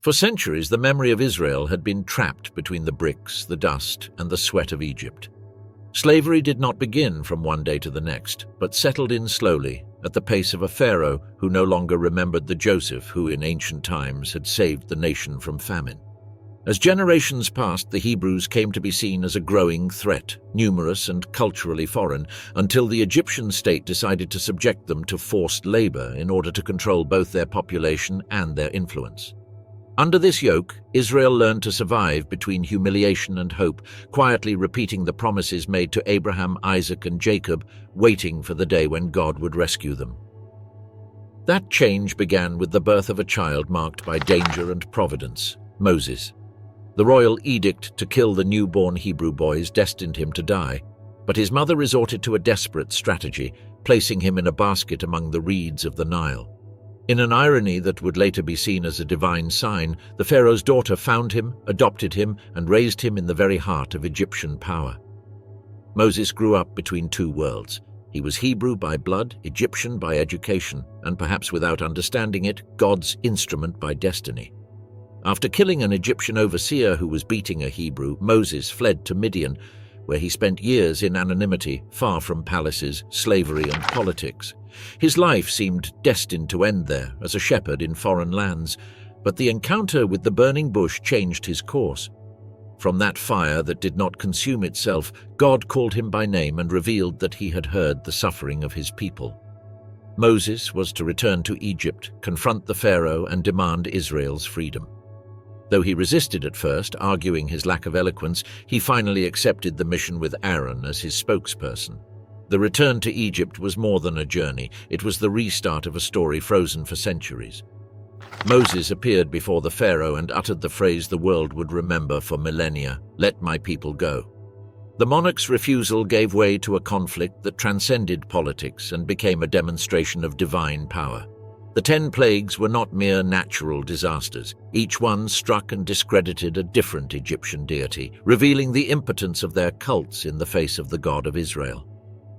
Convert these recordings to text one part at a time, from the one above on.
For centuries, the memory of Israel had been trapped between the bricks, the dust, and the sweat of Egypt. Slavery did not begin from one day to the next, but settled in slowly, at the pace of a pharaoh who no longer remembered the Joseph who in ancient times had saved the nation from famine. As generations passed, the Hebrews came to be seen as a growing threat, numerous and culturally foreign, until the Egyptian state decided to subject them to forced labor in order to control both their population and their influence. Under this yoke, Israel learned to survive between humiliation and hope, quietly repeating the promises made to Abraham, Isaac, and Jacob, waiting for the day when God would rescue them. That change began with the birth of a child marked by danger and providence, Moses. The royal edict to kill the newborn Hebrew boys destined him to die, but his mother resorted to a desperate strategy, placing him in a basket among the reeds of the Nile. In an irony that would later be seen as a divine sign, the pharaoh's daughter found him, adopted him, and raised him in the very heart of Egyptian power. Moses grew up between two worlds. He was Hebrew by blood, Egyptian by education, and perhaps without understanding it, God's instrument by destiny. After killing an Egyptian overseer who was beating a Hebrew, Moses fled to Midian, where he spent years in anonymity, far from palaces, slavery, and politics. His life seemed destined to end there, as a shepherd in foreign lands, but the encounter with the burning bush changed his course. From that fire that did not consume itself, God called him by name and revealed that he had heard the suffering of his people. Moses was to return to Egypt, confront the Pharaoh, and demand Israel's freedom. Though he resisted at first, arguing his lack of eloquence, he finally accepted the mission with Aaron as his spokesperson. The return to Egypt was more than a journey. It was the restart of a story frozen for centuries. Moses appeared before the Pharaoh and uttered the phrase the world would remember for millennia, "Let my people go." The monarch's refusal gave way to a conflict that transcended politics and became a demonstration of divine power. The 10 plagues were not mere natural disasters. Each one struck and discredited a different Egyptian deity, revealing the impotence of their cults in the face of the God of Israel.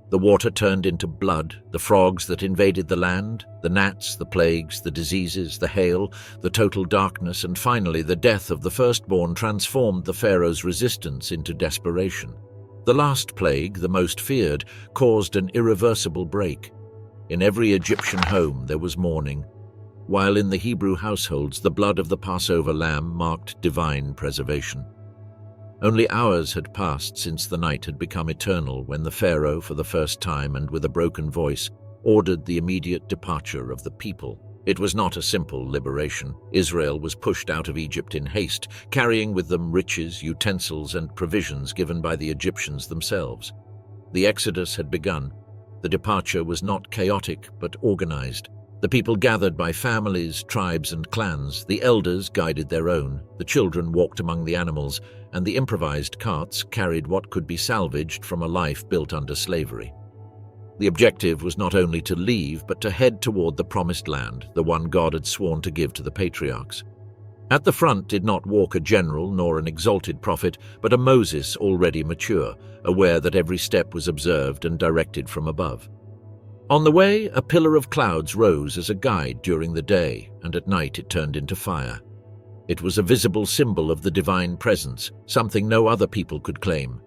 The water turned into blood, the frogs that invaded the land, the gnats, the plagues, the diseases, the hail, the total darkness, and finally the death of the firstborn transformed the Pharaoh's resistance into desperation. The last plague, the most feared, caused an irreversible break. In every Egyptian home there was mourning, while in the Hebrew households the blood of the Passover lamb marked divine preservation. Only hours had passed since the night had become eternal when the Pharaoh, for the first time and with a broken voice, ordered the immediate departure of the people. It was not a simple liberation. Israel was pushed out of Egypt in haste, carrying with them riches, utensils, and provisions given by the Egyptians themselves. The exodus had begun. The departure was not chaotic, but organized. The people gathered by families, tribes, and clans. The elders guided their own, the children walked among the animals, and the improvised carts carried what could be salvaged from a life built under slavery. The objective was not only to leave, but to head toward the promised land, the one God had sworn to give to the patriarchs. At the front did not walk a general nor an exalted prophet, but a Moses already mature, aware that every step was observed and directed from above. On the way, a pillar of clouds rose as a guide during the day, and at night it turned into fire. It was a visible symbol of the divine presence, something no other people could claim.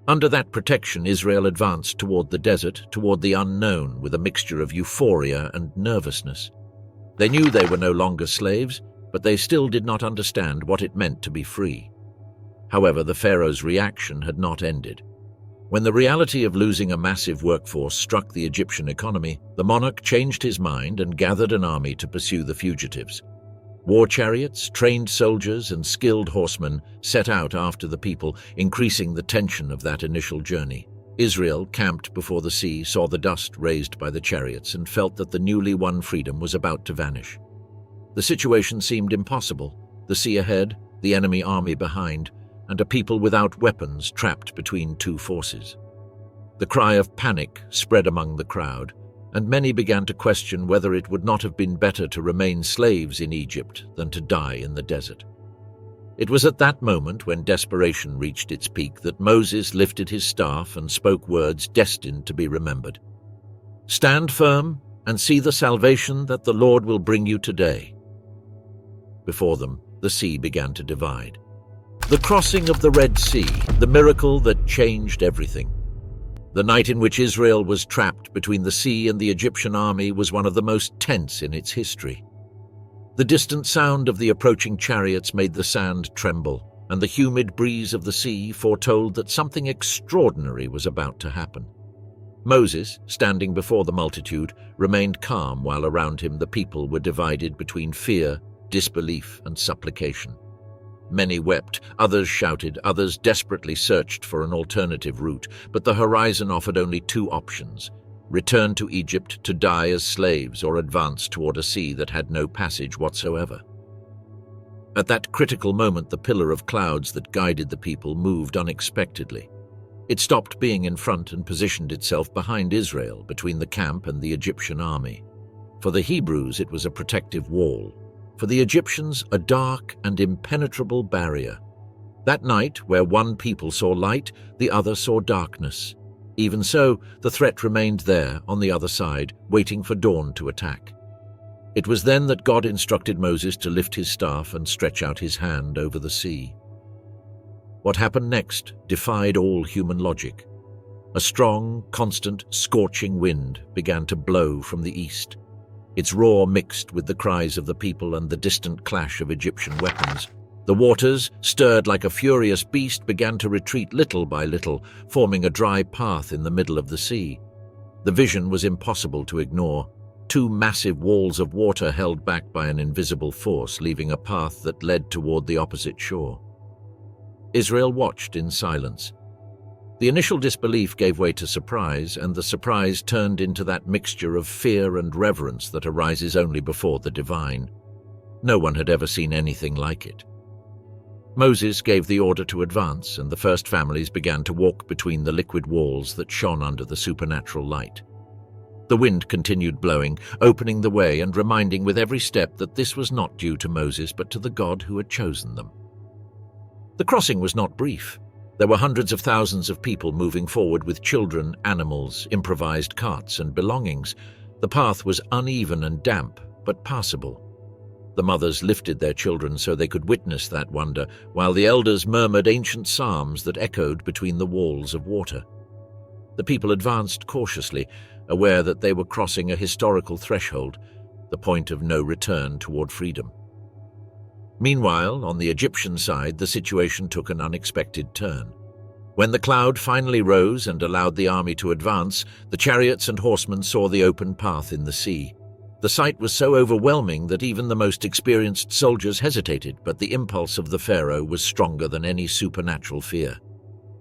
Under that protection, Israel advanced toward the desert, toward the unknown, with a mixture of euphoria and nervousness. They knew they were no longer slaves, but they still did not understand what it meant to be free. However, the Pharaoh's reaction had not ended. When the reality of losing a massive workforce struck the Egyptian economy, the monarch changed his mind and gathered an army to pursue the fugitives. War chariots, trained soldiers, and skilled horsemen set out after the people, increasing the tension of that initial journey. Israel, camped before the sea, saw the dust raised by the chariots and felt that the newly won freedom was about to vanish. The situation seemed impossible. The sea ahead, the enemy army behind, and a people without weapons trapped between two forces. The cry of panic spread among the crowd, and many began to question whether it would not have been better to remain slaves in Egypt than to die in the desert. It was at that moment, when desperation reached its peak, that Moses lifted his staff and spoke words destined to be remembered. "Stand firm and see the salvation that the Lord will bring you today." Before them, the sea began to divide. The crossing of the Red Sea, the miracle that changed everything. The night in which Israel was trapped between the sea and the Egyptian army was one of the most tense in its history. The distant sound of the approaching chariots made the sand tremble, and the humid breeze of the sea foretold that something extraordinary was about to happen. Moses, standing before the multitude, remained calm while around him the people were divided between fear, disbelief, and supplication. Many wept, others shouted, others desperately searched for an alternative route, but the horizon offered only two options: return to Egypt to die as slaves or advance toward a sea that had no passage whatsoever. At that critical moment, the pillar of clouds that guided the people moved unexpectedly. It stopped being in front and positioned itself behind Israel, between the camp and the Egyptian army. For the Hebrews, it was a protective wall. For the Egyptians, a dark and impenetrable barrier. That night, where one people saw light, the other saw darkness. Even so, the threat remained there, on the other side, waiting for dawn to attack. It was then that God instructed Moses to lift his staff and stretch out his hand over the sea. What happened next defied all human logic. A strong, constant, scorching wind began to blow from the east. Its roar mixed with the cries of the people and the distant clash of Egyptian weapons. The waters, stirred like a furious beast, began to retreat little by little, forming a dry path in the middle of the sea. The vision was impossible to ignore. Two massive walls of water held back by an invisible force, leaving a path that led toward the opposite shore. Israel watched in silence. The initial disbelief gave way to surprise, and the surprise turned into that mixture of fear and reverence that arises only before the divine. No one had ever seen anything like it. Moses gave the order to advance, and the first families began to walk between the liquid walls that shone under the supernatural light. The wind continued blowing, opening the way and reminding with every step that this was not due to Moses but to the God who had chosen them. The crossing was not brief. There were hundreds of thousands of people moving forward with children, animals, improvised carts, and belongings. The path was uneven and damp, but passable. The mothers lifted their children so they could witness that wonder, while the elders murmured ancient psalms that echoed between the walls of water. The people advanced cautiously, aware that they were crossing a historical threshold, the point of no return toward freedom. Meanwhile, on the Egyptian side, the situation took an unexpected turn. When the cloud finally rose and allowed the army to advance, the chariots and horsemen saw the open path in the sea. The sight was so overwhelming that even the most experienced soldiers hesitated, but the impulse of the Pharaoh was stronger than any supernatural fear.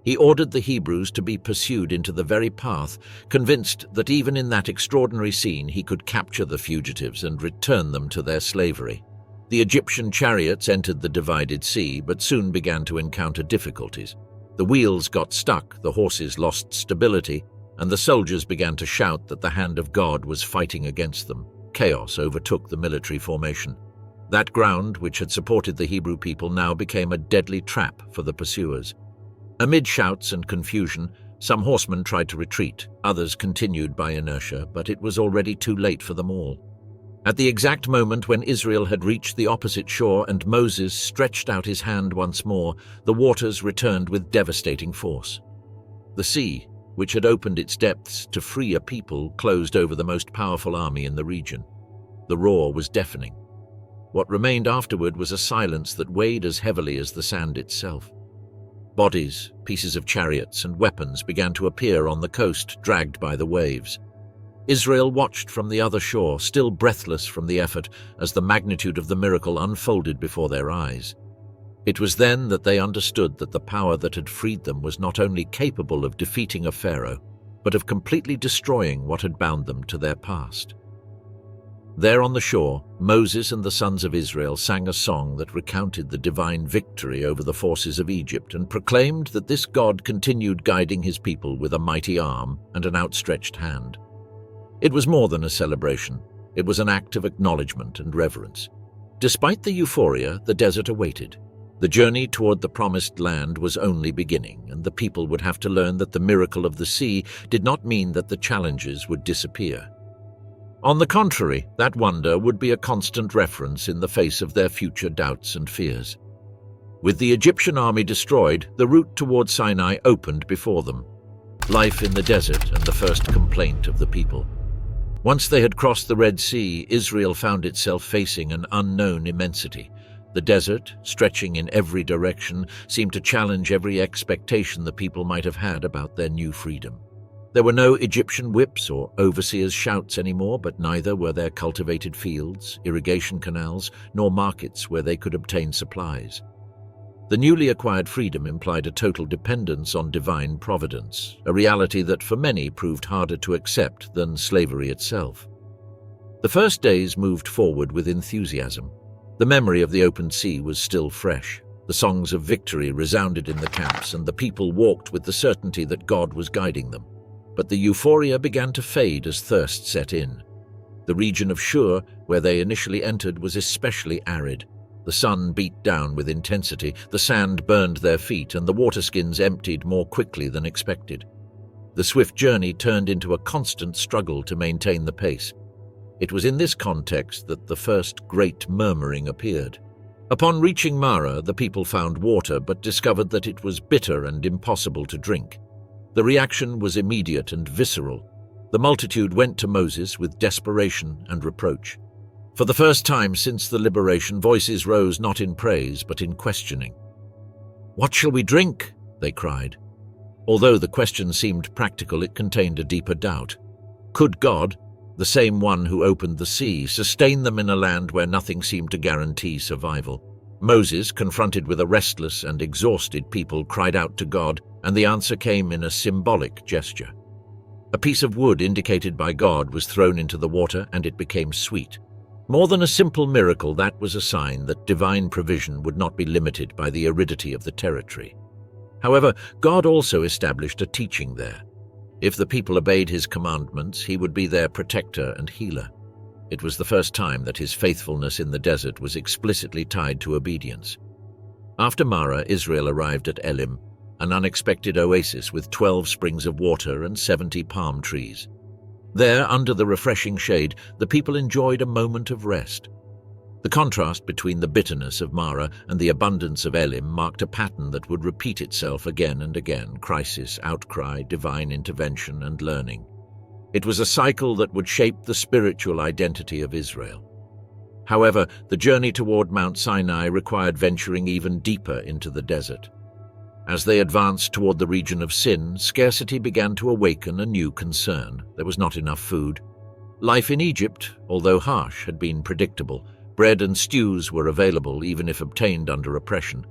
He ordered the Hebrews to be pursued into the very path, convinced that even in that extraordinary scene he could capture the fugitives and return them to their slavery. The Egyptian chariots entered the divided sea, but soon began to encounter difficulties. The wheels got stuck, the horses lost stability, and the soldiers began to shout that the hand of God was fighting against them. Chaos overtook the military formation. That ground, which had supported the Hebrew people, now became a deadly trap for the pursuers. Amid shouts and confusion, some horsemen tried to retreat, others continued by inertia, but it was already too late for them all. At the exact moment when Israel had reached the opposite shore and Moses stretched out his hand once more, the waters returned with devastating force. The sea, which had opened its depths to free a people, closed over the most powerful army in the region. The roar was deafening. What remained afterward was a silence that weighed as heavily as the sand itself. Bodies, pieces of chariots, and weapons began to appear on the coast, dragged by the waves. Israel watched from the other shore, still breathless from the effort, as the magnitude of the miracle unfolded before their eyes. It was then that they understood that the power that had freed them was not only capable of defeating a pharaoh, but of completely destroying what had bound them to their past. There on the shore, Moses and the sons of Israel sang a song that recounted the divine victory over the forces of Egypt and proclaimed that this God continued guiding his people with a mighty arm and an outstretched hand. It was more than a celebration. It was an act of acknowledgement and reverence. Despite the euphoria, the desert awaited. The journey toward the promised land was only beginning, and the people would have to learn that the miracle of the sea did not mean that the challenges would disappear. On the contrary, that wonder would be a constant reference in the face of their future doubts and fears. With the Egyptian army destroyed, the route toward Sinai opened before them. Life in the desert and the first complaint of the people. Once they had crossed the Red Sea, Israel found itself facing an unknown immensity. The desert, stretching in every direction, seemed to challenge every expectation the people might have had about their new freedom. There were no Egyptian whips or overseers' shouts anymore, but neither were there cultivated fields, irrigation canals, nor markets where they could obtain supplies. The newly acquired freedom implied a total dependence on divine providence, a reality that for many proved harder to accept than slavery itself. The first days moved forward with enthusiasm. The memory of the open sea was still fresh. The songs of victory resounded in the camps, and the people walked with the certainty that God was guiding them. But the euphoria began to fade as thirst set in. The region of Shur, where they initially entered, was especially arid. The sun beat down with intensity, the sand burned their feet, and the waterskins emptied more quickly than expected. The swift journey turned into a constant struggle to maintain the pace. It was in this context that the first great murmuring appeared. Upon reaching Marah, the people found water but discovered that it was bitter and impossible to drink. The reaction was immediate and visceral. The multitude went to Moses with desperation and reproach. For the first time since the liberation, voices rose not in praise but in questioning. "What shall we drink?" they cried. Although the question seemed practical, it contained a deeper doubt. Could God, the same one who opened the sea, sustain them in a land where nothing seemed to guarantee survival? Moses, confronted with a restless and exhausted people, cried out to God, and the answer came in a symbolic gesture. A piece of wood indicated by God was thrown into the water, and it became sweet. More than a simple miracle, that was a sign that divine provision would not be limited by the aridity of the territory. However, God also established a teaching there. If the people obeyed his commandments, he would be their protector and healer. It was the first time that his faithfulness in the desert was explicitly tied to obedience. After Marah, Israel arrived at Elim, an unexpected oasis with 12 springs of water and 70 palm trees. There, under the refreshing shade, the people enjoyed a moment of rest. The contrast between the bitterness of Marah and the abundance of Elim marked a pattern that would repeat itself again and again: crisis, outcry, divine intervention, and learning. It was a cycle that would shape the spiritual identity of Israel. However, the journey toward Mount Sinai required venturing even deeper into the desert. As they advanced toward the region of Sin, scarcity began to awaken a new concern. There was not enough food. Life in Egypt, although harsh, had been predictable. Bread and stews were available, even if obtained under oppression.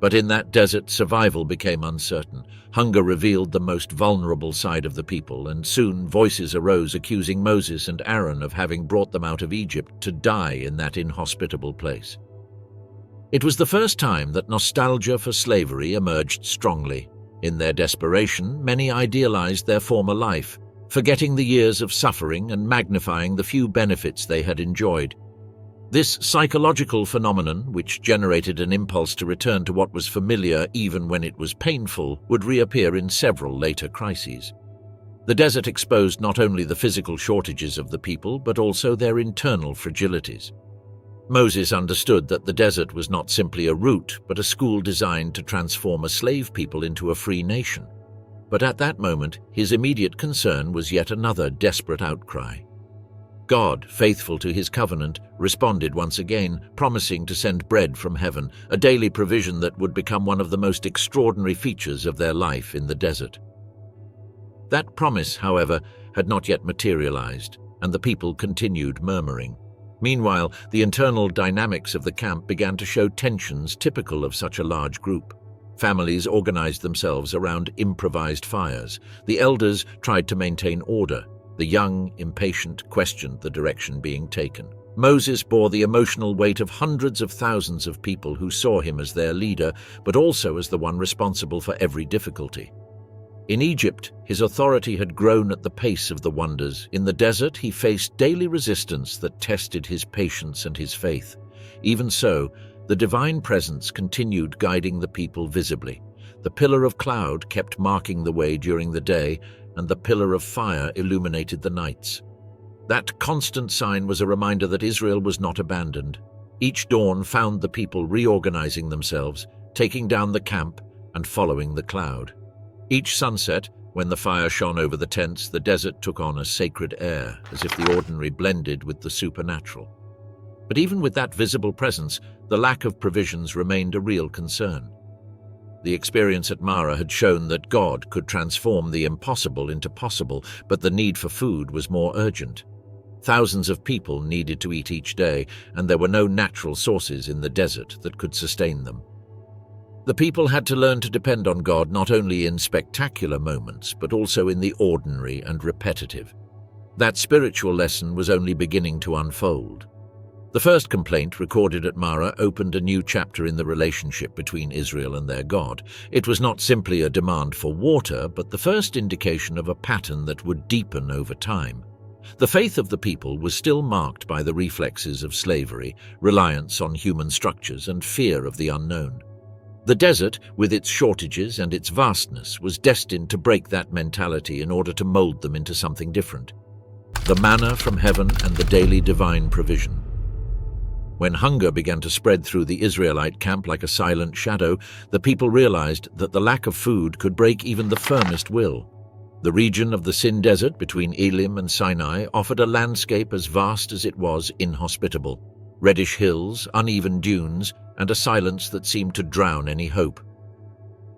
But in that desert, survival became uncertain. Hunger revealed the most vulnerable side of the people, and soon voices arose accusing Moses and Aaron of having brought them out of Egypt to die in that inhospitable place. It was the first time that nostalgia for slavery emerged strongly. In their desperation, many idealized their former life, forgetting the years of suffering and magnifying the few benefits they had enjoyed. This psychological phenomenon, which generated an impulse to return to what was familiar even when it was painful, would reappear in several later crises. The desert exposed not only the physical shortages of the people, but also their internal fragilities. Moses understood that the desert was not simply a route, but a school designed to transform a slave people into a free nation. But at that moment, his immediate concern was yet another desperate outcry. God, faithful to his covenant, responded once again, promising to send bread from heaven, a daily provision that would become one of the most extraordinary features of their life in the desert. That promise, however, had not yet materialized, and the people continued murmuring. Meanwhile, the internal dynamics of the camp began to show tensions typical of such a large group. Families organized themselves around improvised fires. The elders tried to maintain order. The young, impatient, questioned the direction being taken. Moses bore the emotional weight of hundreds of thousands of people who saw him as their leader, but also as the one responsible for every difficulty. In Egypt, his authority had grown at the pace of the wonders. In the desert, he faced daily resistance that tested his patience and his faith. Even so, the divine presence continued guiding the people visibly. The pillar of cloud kept marking the way during the day, and the pillar of fire illuminated the nights. That constant sign was a reminder that Israel was not abandoned. Each dawn found the people reorganizing themselves, taking down the camp and following the cloud. Each sunset, when the fire shone over the tents, the desert took on a sacred air, as if the ordinary blended with the supernatural. But even with that visible presence, the lack of provisions remained a real concern. The experience at Marah had shown that God could transform the impossible into possible, but the need for food was more urgent. Thousands of people needed to eat each day, and there were no natural sources in the desert that could sustain them. The people had to learn to depend on God not only in spectacular moments, but also in the ordinary and repetitive. That spiritual lesson was only beginning to unfold. The first complaint recorded at Marah opened a new chapter in the relationship between Israel and their God. It was not simply a demand for water, but the first indication of a pattern that would deepen over time. The faith of the people was still marked by the reflexes of slavery, reliance on human structures, and fear of the unknown. The desert, with its shortages and its vastness, was destined to break that mentality in order to mold them into something different. The manna from heaven and the daily divine provision. When hunger began to spread through the Israelite camp like a silent shadow, the people realized that the lack of food could break even the firmest will. The region of the Sin Desert between Elim and Sinai offered a landscape as vast as it was inhospitable. Reddish hills, uneven dunes, and a silence that seemed to drown any hope.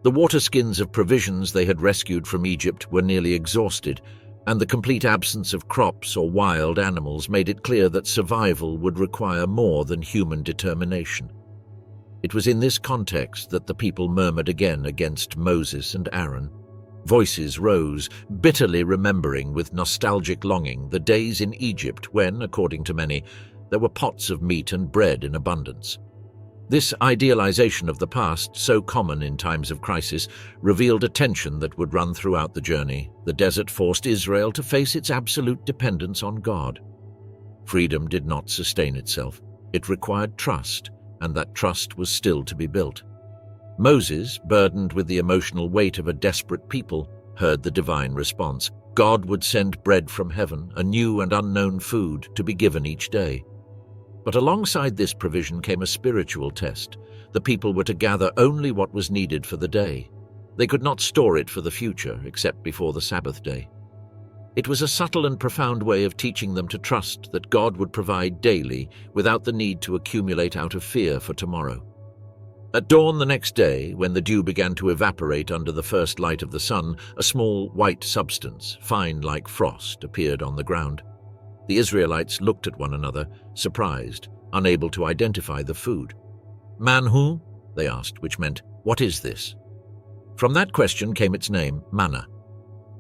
The waterskins of provisions they had rescued from Egypt were nearly exhausted, and the complete absence of crops or wild animals made it clear that survival would require more than human determination. It was in this context that the people murmured again against Moses and Aaron. Voices rose, bitterly remembering with nostalgic longing the days in Egypt when, according to many, there were pots of meat and bread in abundance. This idealization of the past, so common in times of crisis, revealed a tension that would run throughout the journey. The desert forced Israel to face its absolute dependence on God. Freedom did not sustain itself. It required trust, and that trust was still to be built. Moses, burdened with the emotional weight of a desperate people, heard the divine response. God would send bread from heaven, a new and unknown food to be given each day. But alongside this provision came a spiritual test. The people were to gather only what was needed for the day. They could not store it for the future, except before the Sabbath day. It was a subtle and profound way of teaching them to trust that God would provide daily without the need to accumulate out of fear for tomorrow. At dawn the next day, when the dew began to evaporate under the first light of the sun, a small white substance, fine like frost, appeared on the ground. The Israelites looked at one another, surprised, unable to identify the food. "Manhu?" they asked, which meant, "What is this?" From that question came its name, manna.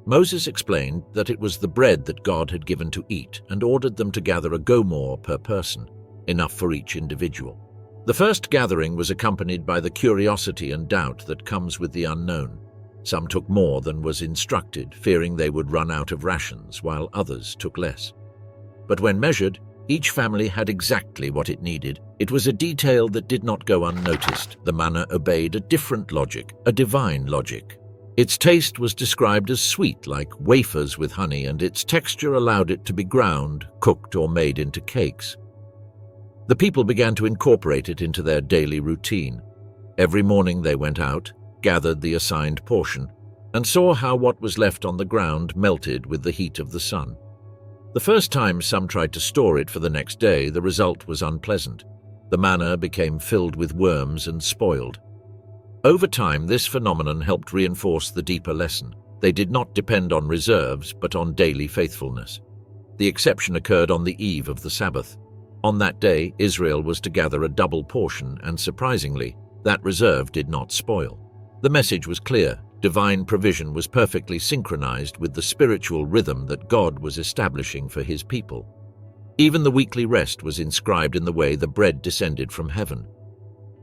Moses explained that it was the bread that God had given to eat and ordered them to gather a gomor per person, enough for each individual. The first gathering was accompanied by the curiosity and doubt that comes with the unknown. Some took more than was instructed, fearing they would run out of rations, while others took less. But when measured, each family had exactly what it needed. It was a detail that did not go unnoticed. The manna obeyed a different logic, a divine logic. Its taste was described as sweet, like wafers with honey, and its texture allowed it to be ground, cooked, or made into cakes. The people began to incorporate it into their daily routine. Every morning they went out, gathered the assigned portion, and saw how what was left on the ground melted with the heat of the sun. The first time some tried to store it for the next day, the result was unpleasant. The manna became filled with worms and spoiled. Over time, this phenomenon helped reinforce the deeper lesson. They did not depend on reserves, but on daily faithfulness. The exception occurred on the eve of the Sabbath. On that day, Israel was to gather a double portion, and surprisingly, that reserve did not spoil. The message was clear. Divine provision was perfectly synchronized with the spiritual rhythm that God was establishing for his people. Even the weekly rest was inscribed in the way the bread descended from heaven.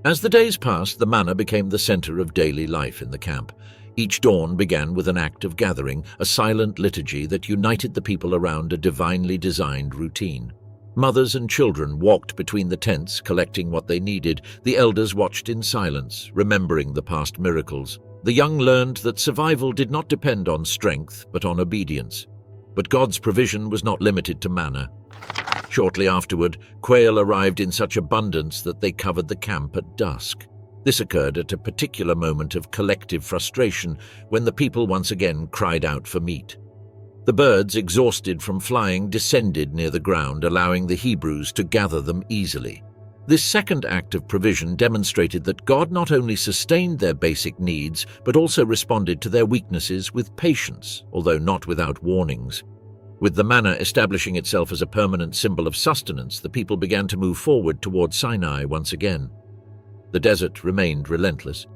As the days passed, the manna became the center of daily life in the camp. Each dawn began with an act of gathering, a silent liturgy that united the people around a divinely designed routine. Mothers and children walked between the tents, collecting what they needed. The elders watched in silence, remembering the past miracles. The young learned that survival did not depend on strength, but on obedience. But God's provision was not limited to manna. Shortly afterward, quail arrived in such abundance that they covered the camp at dusk. This occurred at a particular moment of collective frustration when the people once again cried out for meat. The birds, exhausted from flying, descended near the ground, allowing the Hebrews to gather them easily. This second act of provision demonstrated that God not only sustained their basic needs, but also responded to their weaknesses with patience, although not without warnings. With the manna establishing itself as a permanent symbol of sustenance, the people began to move forward toward Sinai once again. The desert remained relentless,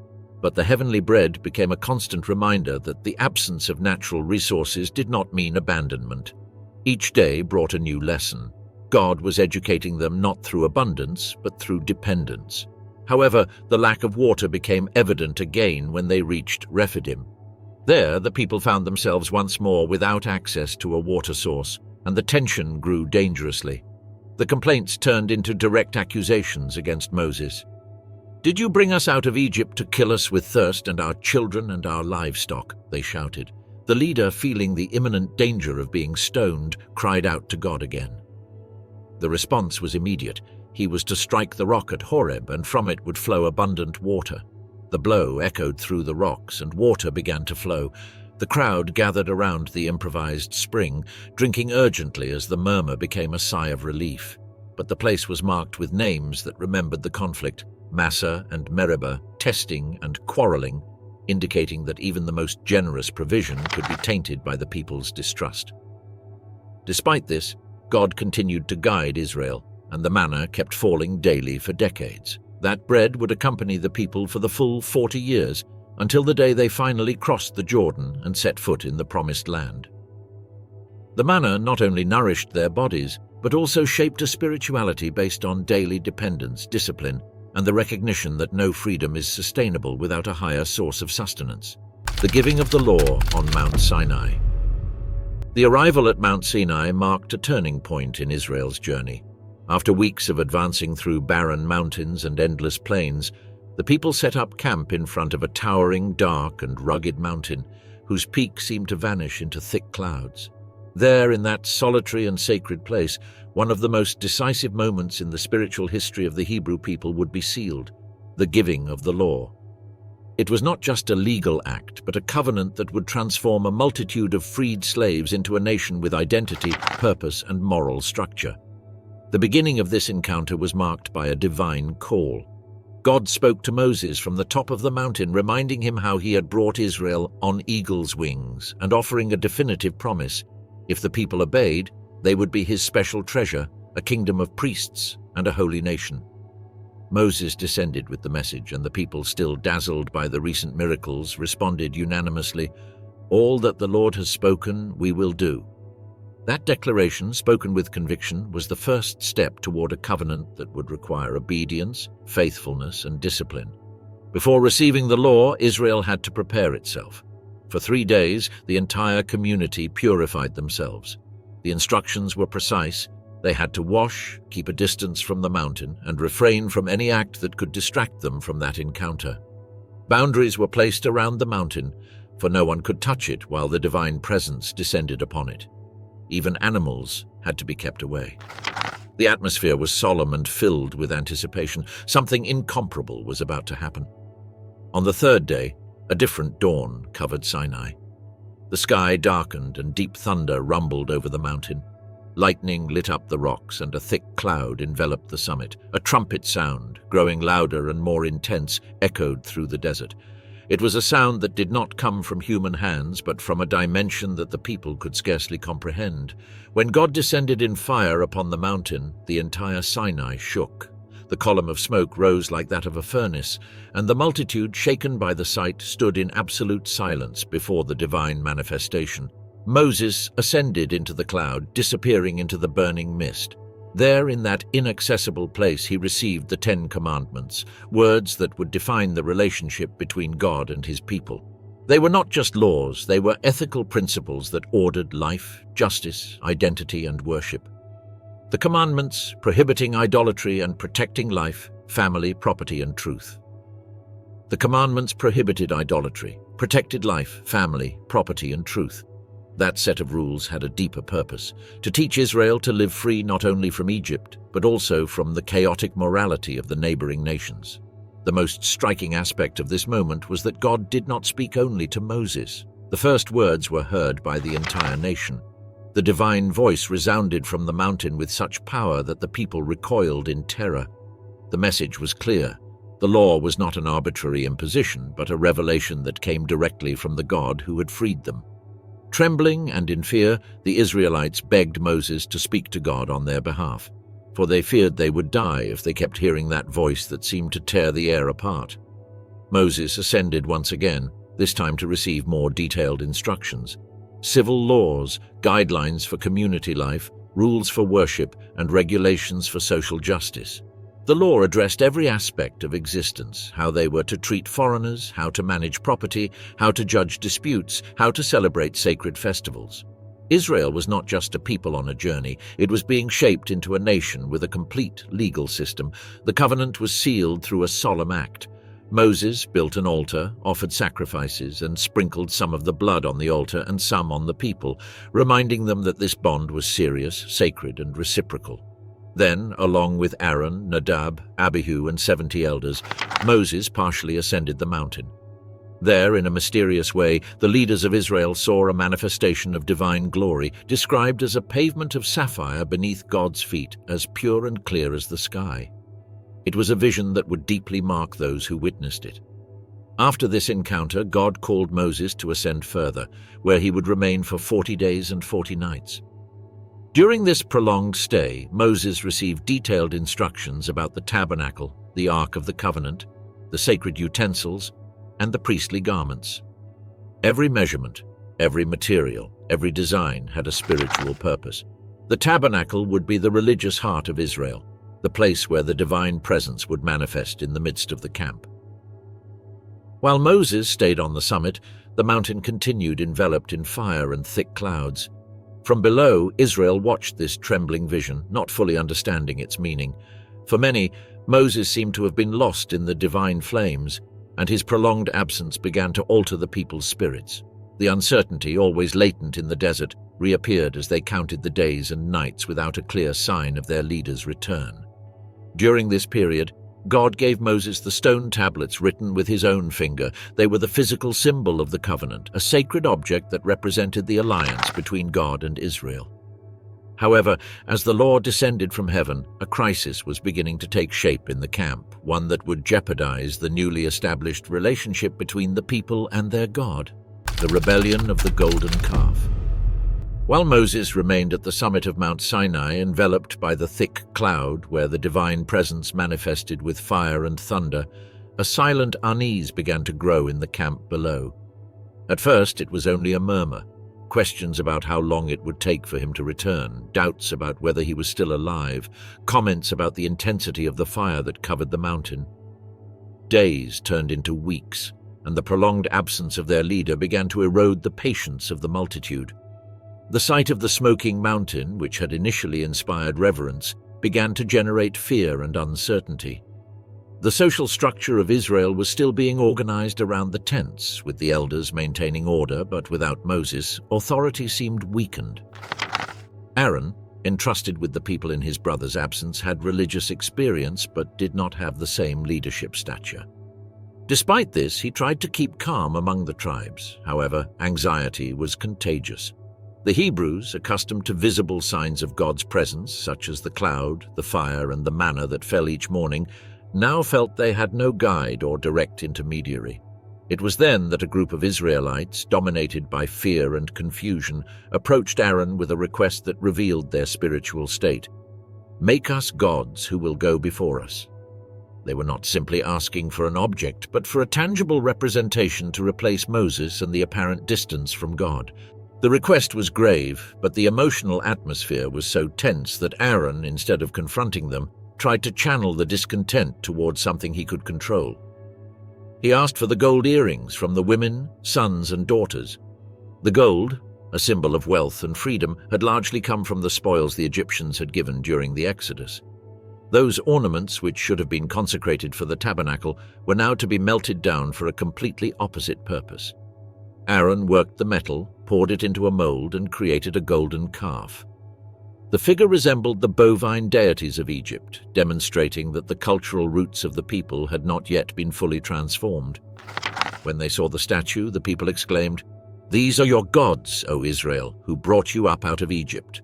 but the heavenly bread became a constant reminder that the absence of natural resources did not mean abandonment. Each day brought a new lesson. God was educating them not through abundance, but through dependence. However, the lack of water became evident again when they reached Rephidim. There, the people found themselves once more without access to a water source, and the tension grew dangerously. The complaints turned into direct accusations against Moses. "Did you bring us out of Egypt to kill us with thirst and our children and our livestock?" they shouted. The leader, feeling the imminent danger of being stoned, cried out to God again. The response was immediate. He was to strike the rock at Horeb, and from it would flow abundant water. The blow echoed through the rocks, and water began to flow. The crowd gathered around the improvised spring, drinking urgently as the murmur became a sigh of relief. But the place was marked with names that remembered the conflict: Massa and Meribah, testing and quarreling, indicating that even the most generous provision could be tainted by the people's distrust. Despite this, God continued to guide Israel, and the manna kept falling daily for decades. That bread would accompany the people for the full 40 years, until the day they finally crossed the Jordan and set foot in the Promised Land. The manna not only nourished their bodies, but also shaped a spirituality based on daily dependence, discipline, and the recognition that no freedom is sustainable without a higher source of sustenance. The giving of the law on Mount Sinai. The arrival at Mount Sinai marked a turning point in Israel's journey. After weeks of advancing through barren mountains and endless plains, the people set up camp in front of a towering, dark, and rugged mountain, whose peak seemed to vanish into thick clouds. There, in that solitary and sacred place, one of the most decisive moments in the spiritual history of the Hebrew people would be sealed: the giving of the law. It was not just a legal act, but a covenant that would transform a multitude of freed slaves into a nation with identity, purpose, and moral structure. The beginning of this encounter was marked by a divine call. God spoke to Moses from the top of the mountain, reminding him how he had brought Israel on eagle's wings and offering a definitive promise: if the people obeyed, they would be his special treasure, a kingdom of priests and a holy nation. Moses descended with the message, and the people, still dazzled by the recent miracles, responded unanimously, "All that the Lord has spoken, we will do." That declaration, spoken with conviction, was the first step toward a covenant that would require obedience, faithfulness, and discipline. Before receiving the law, Israel had to prepare itself. For 3 days, the entire community purified themselves. The instructions were precise. They had to wash, keep a distance from the mountain, and refrain from any act that could distract them from that encounter. Boundaries were placed around the mountain, for no one could touch it while the divine presence descended upon it. Even animals had to be kept away. The atmosphere was solemn and filled with anticipation. Something incomparable was about to happen. On the 3rd day, a different dawn covered Sinai. The sky darkened and deep thunder rumbled over the mountain. Lightning lit up the rocks and a thick cloud enveloped the summit. A trumpet sound, growing louder and more intense, echoed through the desert. It was a sound that did not come from human hands, but from a dimension that the people could scarcely comprehend. When God descended in fire upon the mountain, the entire Sinai shook. The column of smoke rose like that of a furnace, and the multitude, shaken by the sight, stood in absolute silence before the divine manifestation. Moses ascended into the cloud, disappearing into the burning mist. There, in that inaccessible place, he received the 10 Commandments, words that would define the relationship between God and his people. They were not just laws, they were ethical principles that ordered life, justice, identity, and worship. The commandments prohibiting idolatry and protecting life, family, property, and truth. The commandments prohibited idolatry, protected life, family, property, and truth. That set of rules had a deeper purpose, to teach Israel to live free not only from Egypt, but also from the chaotic morality of the neighboring nations. The most striking aspect of this moment was that God did not speak only to Moses. The first words were heard by the entire nation. The divine voice resounded from the mountain with such power that the people recoiled in terror. The message was clear. The law was not an arbitrary imposition, but a revelation that came directly from the God who had freed them. Trembling and in fear, the Israelites begged Moses to speak to God on their behalf, for they feared they would die if they kept hearing that voice that seemed to tear the air apart. Moses ascended once again, this time to receive more detailed instructions. Civil laws, guidelines for community life, rules for worship, and regulations for social justice. The law addressed every aspect of existence: how they were to treat foreigners, how to manage property, how to judge disputes, how to celebrate sacred festivals. Israel was not just a people on a journey, it was being shaped into a nation with a complete legal system. The covenant was sealed through a solemn act. Moses built an altar, offered sacrifices, and sprinkled some of the blood on the altar and some on the people, reminding them that this bond was serious, sacred, and reciprocal. Then, along with Aaron, Nadab, Abihu, and 70 elders, Moses partially ascended the mountain. There, in a mysterious way, the leaders of Israel saw a manifestation of divine glory, described as a pavement of sapphire beneath God's feet, as pure and clear as the sky. It was a vision that would deeply mark those who witnessed it. After this encounter, God called Moses to ascend further, where he would remain for 40 days and 40 nights. During this prolonged stay, Moses received detailed instructions about the tabernacle, the Ark of the Covenant, the sacred utensils, and the priestly garments. Every measurement, every material, every design had a spiritual purpose. The tabernacle would be the religious heart of Israel, the place where the divine presence would manifest in the midst of the camp. While Moses stayed on the summit, the mountain continued enveloped in fire and thick clouds. From below, Israel watched this trembling vision, not fully understanding its meaning. For many, Moses seemed to have been lost in the divine flames, and his prolonged absence began to alter the people's spirits. The uncertainty, always latent in the desert, reappeared as they counted the days and nights without a clear sign of their leader's return. During this period, God gave Moses the stone tablets written with his own finger. They were the physical symbol of the covenant, a sacred object that represented the alliance between God and Israel. However, as the law descended from heaven, a crisis was beginning to take shape in the camp, one that would jeopardize the newly established relationship between the people and their God: the rebellion of the golden calf. While Moses remained at the summit of Mount Sinai, enveloped by the thick cloud where the divine presence manifested with fire and thunder, a silent unease began to grow in the camp below. At first, it was only a murmur, questions about how long it would take for him to return, doubts about whether he was still alive, comments about the intensity of the fire that covered the mountain. Days turned into weeks, and the prolonged absence of their leader began to erode the patience of the multitude. The sight of the smoking mountain, which had initially inspired reverence, began to generate fear and uncertainty. The social structure of Israel was still being organized around the tents, with the elders maintaining order, but without Moses, authority seemed weakened. Aaron, entrusted with the people in his brother's absence, had religious experience but did not have the same leadership stature. Despite this, he tried to keep calm among the tribes. However, anxiety was contagious. The Hebrews, accustomed to visible signs of God's presence, such as the cloud, the fire, and the manna that fell each morning, now felt they had no guide or direct intermediary. It was then that a group of Israelites, dominated by fear and confusion, approached Aaron with a request that revealed their spiritual state: "Make us gods who will go before us." They were not simply asking for an object, but for a tangible representation to replace Moses and the apparent distance from God. The request was grave, but the emotional atmosphere was so tense that Aaron, instead of confronting them, tried to channel the discontent towards something he could control. He asked for the gold earrings from the women, sons, and daughters. The gold, a symbol of wealth and freedom, had largely come from the spoils the Egyptians had given during the Exodus. Those ornaments, which should have been consecrated for the tabernacle, were now to be melted down for a completely opposite purpose. Aaron worked the metal, poured it into a mold, and created a golden calf. The figure resembled the bovine deities of Egypt, demonstrating that the cultural roots of the people had not yet been fully transformed. When they saw the statue, the people exclaimed, "These are your gods, O Israel, who brought you up out of Egypt."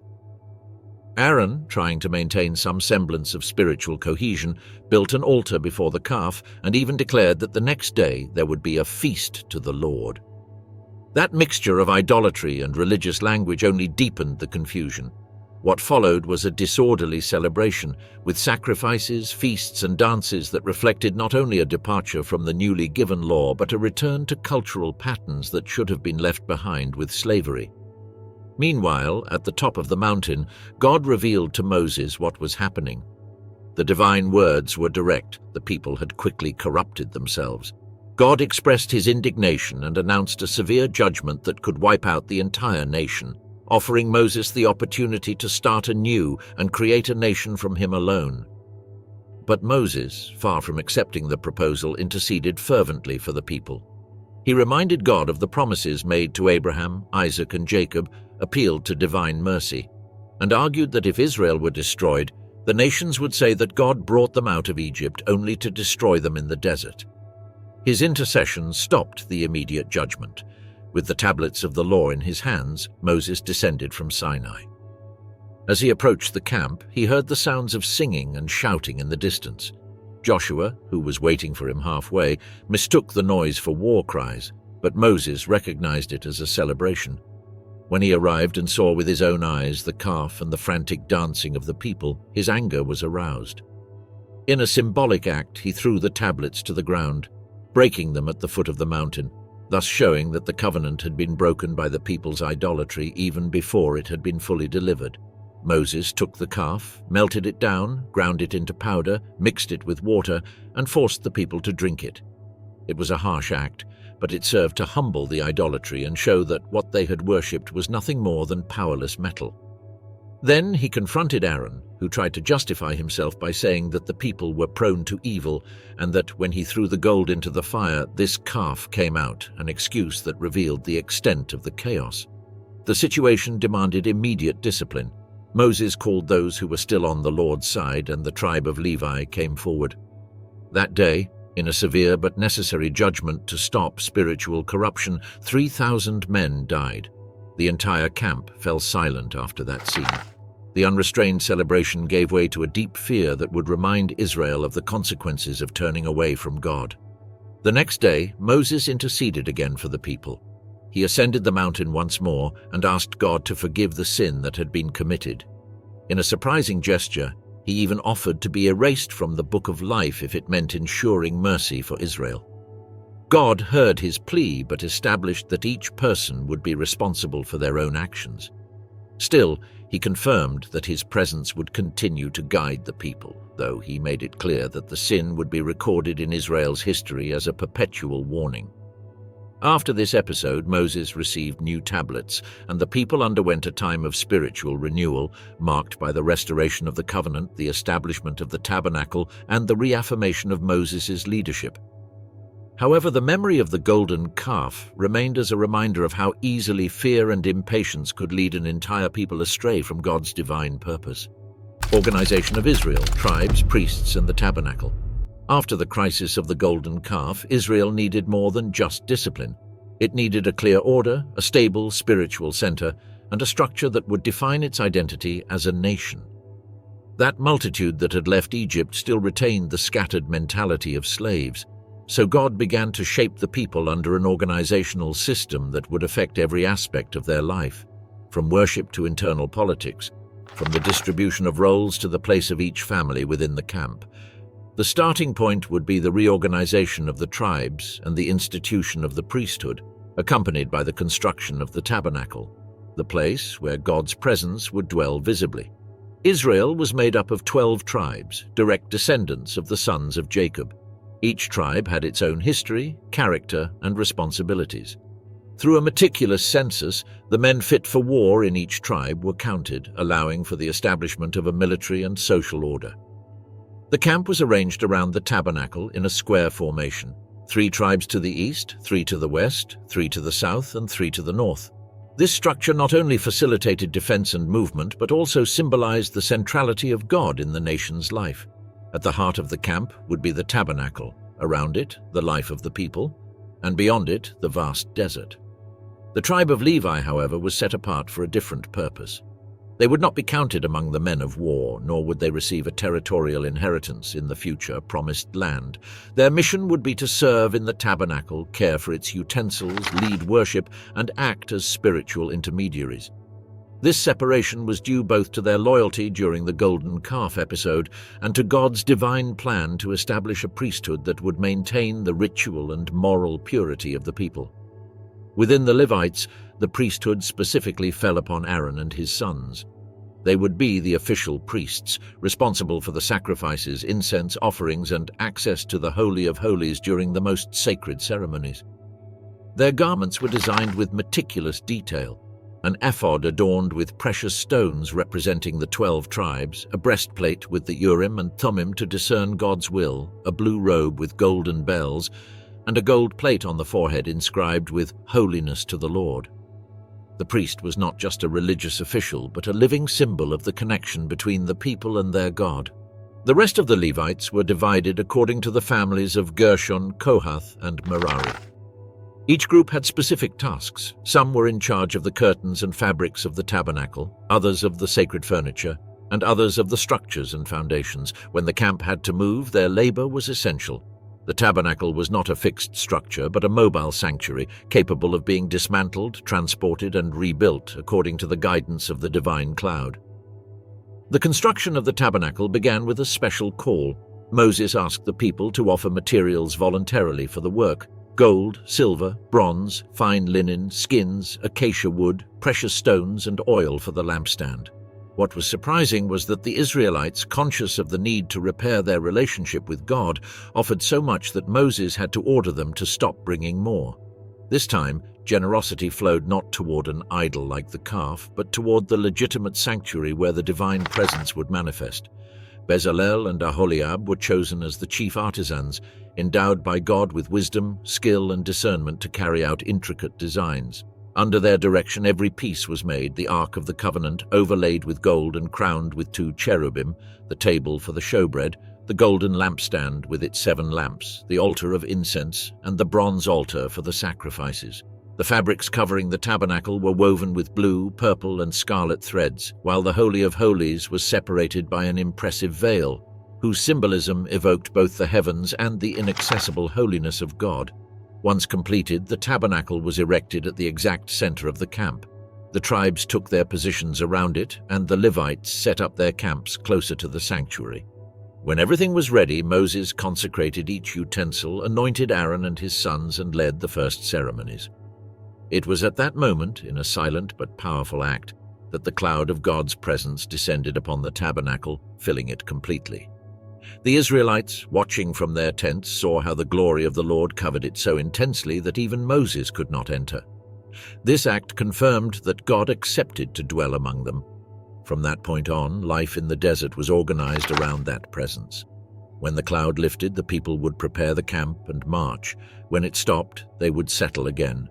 Aaron, trying to maintain some semblance of spiritual cohesion, built an altar before the calf and even declared that the next day there would be a feast to the Lord. That mixture of idolatry and religious language only deepened the confusion. What followed was a disorderly celebration, with sacrifices, feasts, and dances that reflected not only a departure from the newly given law, but a return to cultural patterns that should have been left behind with slavery. Meanwhile, at the top of the mountain, God revealed to Moses what was happening. The divine words were direct. The people had quickly corrupted themselves. God expressed his indignation and announced a severe judgment that could wipe out the entire nation, offering Moses the opportunity to start anew and create a nation from him alone. But Moses, far from accepting the proposal, interceded fervently for the people. He reminded God of the promises made to Abraham, Isaac, and Jacob, appealed to divine mercy, and argued that if Israel were destroyed, the nations would say that God brought them out of Egypt only to destroy them in the desert. His intercession stopped the immediate judgment. With the tablets of the law in his hands, Moses descended from Sinai. As he approached the camp, he heard the sounds of singing and shouting in the distance. Joshua, who was waiting for him halfway, mistook the noise for war cries, but Moses recognized it as a celebration. When he arrived and saw with his own eyes the calf and the frantic dancing of the people, his anger was aroused. In a symbolic act, he threw the tablets to the ground, breaking them at the foot of the mountain, thus showing that the covenant had been broken by the people's idolatry even before it had been fully delivered. Moses took the calf, melted it down, ground it into powder, mixed it with water, and forced the people to drink it. It was a harsh act, but it served to humble the idolatry and show that what they had worshipped was nothing more than powerless metal. Then he confronted Aaron, who tried to justify himself by saying that the people were prone to evil and that when he threw the gold into the fire, this calf came out, an excuse that revealed the extent of the chaos. The situation demanded immediate discipline. Moses called those who were still on the Lord's side, and the tribe of Levi came forward. That day, in a severe but necessary judgment to stop spiritual corruption, 3,000 men died. The entire camp fell silent after that scene. The unrestrained celebration gave way to a deep fear that would remind Israel of the consequences of turning away from God. The next day, Moses interceded again for the people. He ascended the mountain once more and asked God to forgive the sin that had been committed. In a surprising gesture, he even offered to be erased from the book of life if it meant ensuring mercy for Israel. God heard his plea but established that each person would be responsible for their own actions. Still, he confirmed that his presence would continue to guide the people, though he made it clear that the sin would be recorded in Israel's history as a perpetual warning. After this episode, Moses received new tablets, and the people underwent a time of spiritual renewal, marked by the restoration of the covenant, the establishment of the tabernacle, and the reaffirmation of Moses' leadership. However, the memory of the golden calf remained as a reminder of how easily fear and impatience could lead an entire people astray from God's divine purpose. Organization of Israel, tribes, priests, and the tabernacle. After the crisis of the golden calf, Israel needed more than just discipline. It needed a clear order, a stable spiritual center, and a structure that would define its identity as a nation. That multitude that had left Egypt still retained the scattered mentality of slaves. So God began to shape the people under an organizational system that would affect every aspect of their life, from worship to internal politics, from the distribution of roles to the place of each family within the camp. The starting point would be the reorganization of the tribes and the institution of the priesthood, accompanied by the construction of the tabernacle, the place where God's presence would dwell visibly. Israel was made up of 12 tribes, direct descendants of the sons of Jacob. Each tribe had its own history, character, and responsibilities. Through a meticulous census, the men fit for war in each tribe were counted, allowing for the establishment of a military and social order. The camp was arranged around the tabernacle in a square formation. 3 tribes to the east, 3 to the west, 3 to the south, and 3 to the north. This structure not only facilitated defense and movement, but also symbolized the centrality of God in the nation's life. At the heart of the camp would be the tabernacle, around it, the life of the people, and beyond it, the vast desert. The tribe of Levi, however, was set apart for a different purpose. They would not be counted among the men of war, nor would they receive a territorial inheritance in the future promised land. Their mission would be to serve in the tabernacle, care for its utensils, lead worship, and act as spiritual intermediaries. This separation was due both to their loyalty during the golden calf episode and to God's divine plan to establish a priesthood that would maintain the ritual and moral purity of the people. Within the Levites, the priesthood specifically fell upon Aaron and his sons. They would be the official priests, responsible for the sacrifices, incense offerings, and access to the Holy of Holies during the most sacred ceremonies. Their garments were designed with meticulous detail: an ephod adorned with precious stones representing the 12 tribes, a breastplate with the Urim and Thummim to discern God's will, a blue robe with golden bells, and a gold plate on the forehead inscribed with "Holiness to the Lord." The priest was not just a religious official, but a living symbol of the connection between the people and their God. The rest of the Levites were divided according to the families of Gershon, Kohath, and Merari. Each group had specific tasks. Some were in charge of the curtains and fabrics of the tabernacle, others of the sacred furniture, and others of the structures and foundations. When the camp had to move, their labor was essential. The tabernacle was not a fixed structure, but a mobile sanctuary, capable of being dismantled, transported, and rebuilt according to the guidance of the divine cloud. The construction of the tabernacle began with a special call. Moses asked the people to offer materials voluntarily for the work: gold, silver, bronze, fine linen, skins, acacia wood, precious stones, and oil for the lampstand. What was surprising was that the Israelites, conscious of the need to repair their relationship with God, offered so much that Moses had to order them to stop bringing more. This time, generosity flowed not toward an idol like the calf, but toward the legitimate sanctuary where the divine presence would manifest. Bezalel and Aholiab were chosen as the chief artisans, endowed by God with wisdom, skill, and discernment to carry out intricate designs. Under their direction, every piece was made: the Ark of the Covenant, overlaid with gold and crowned with 2 cherubim, the table for the showbread, the golden lampstand with its 7 lamps, the altar of incense, and the bronze altar for the sacrifices. The fabrics covering the tabernacle were woven with blue, purple, and scarlet threads, while the Holy of Holies was separated by an impressive veil, whose symbolism evoked both the heavens and the inaccessible holiness of God. Once completed, the tabernacle was erected at the exact center of the camp. The tribes took their positions around it, and the Levites set up their camps closer to the sanctuary. When everything was ready, Moses consecrated each utensil, anointed Aaron and his sons, and led the first ceremonies. It was at that moment, in a silent but powerful act, that the cloud of God's presence descended upon the tabernacle, filling it completely. The Israelites, watching from their tents, saw how the glory of the Lord covered it so intensely that even Moses could not enter. This act confirmed that God accepted to dwell among them. From that point on, life in the desert was organized around that presence. When the cloud lifted, the people would prepare the camp and march. When it stopped, they would settle again.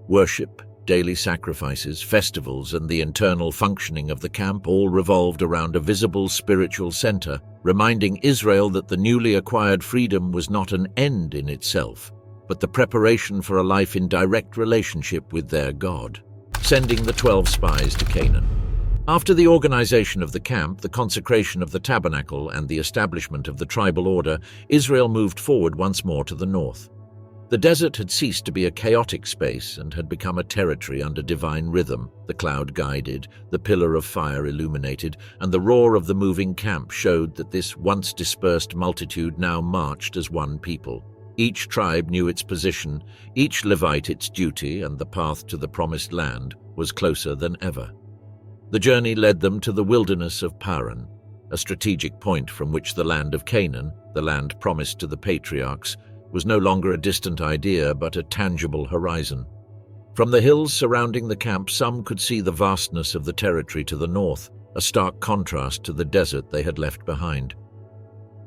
Worship, daily sacrifices, festivals, and the internal functioning of the camp all revolved around a visible spiritual center, reminding Israel that the newly acquired freedom was not an end in itself, but the preparation for a life in direct relationship with their God. Sending the 12 spies to Canaan. After the organization of the camp, the consecration of the tabernacle, and the establishment of the tribal order, Israel moved forward once more to the north. The desert had ceased to be a chaotic space and had become a territory under divine rhythm. The cloud guided, the pillar of fire illuminated, and the roar of the moving camp showed that this once dispersed multitude now marched as one people. Each tribe knew its position, each Levite its duty, and the path to the promised land was closer than ever. The journey led them to the wilderness of Paran, a strategic point from which the land of Canaan, the land promised to the patriarchs, was no longer a distant idea but a tangible horizon. From the hills surrounding the camp, some could see the vastness of the territory to the north, a stark contrast to the desert they had left behind.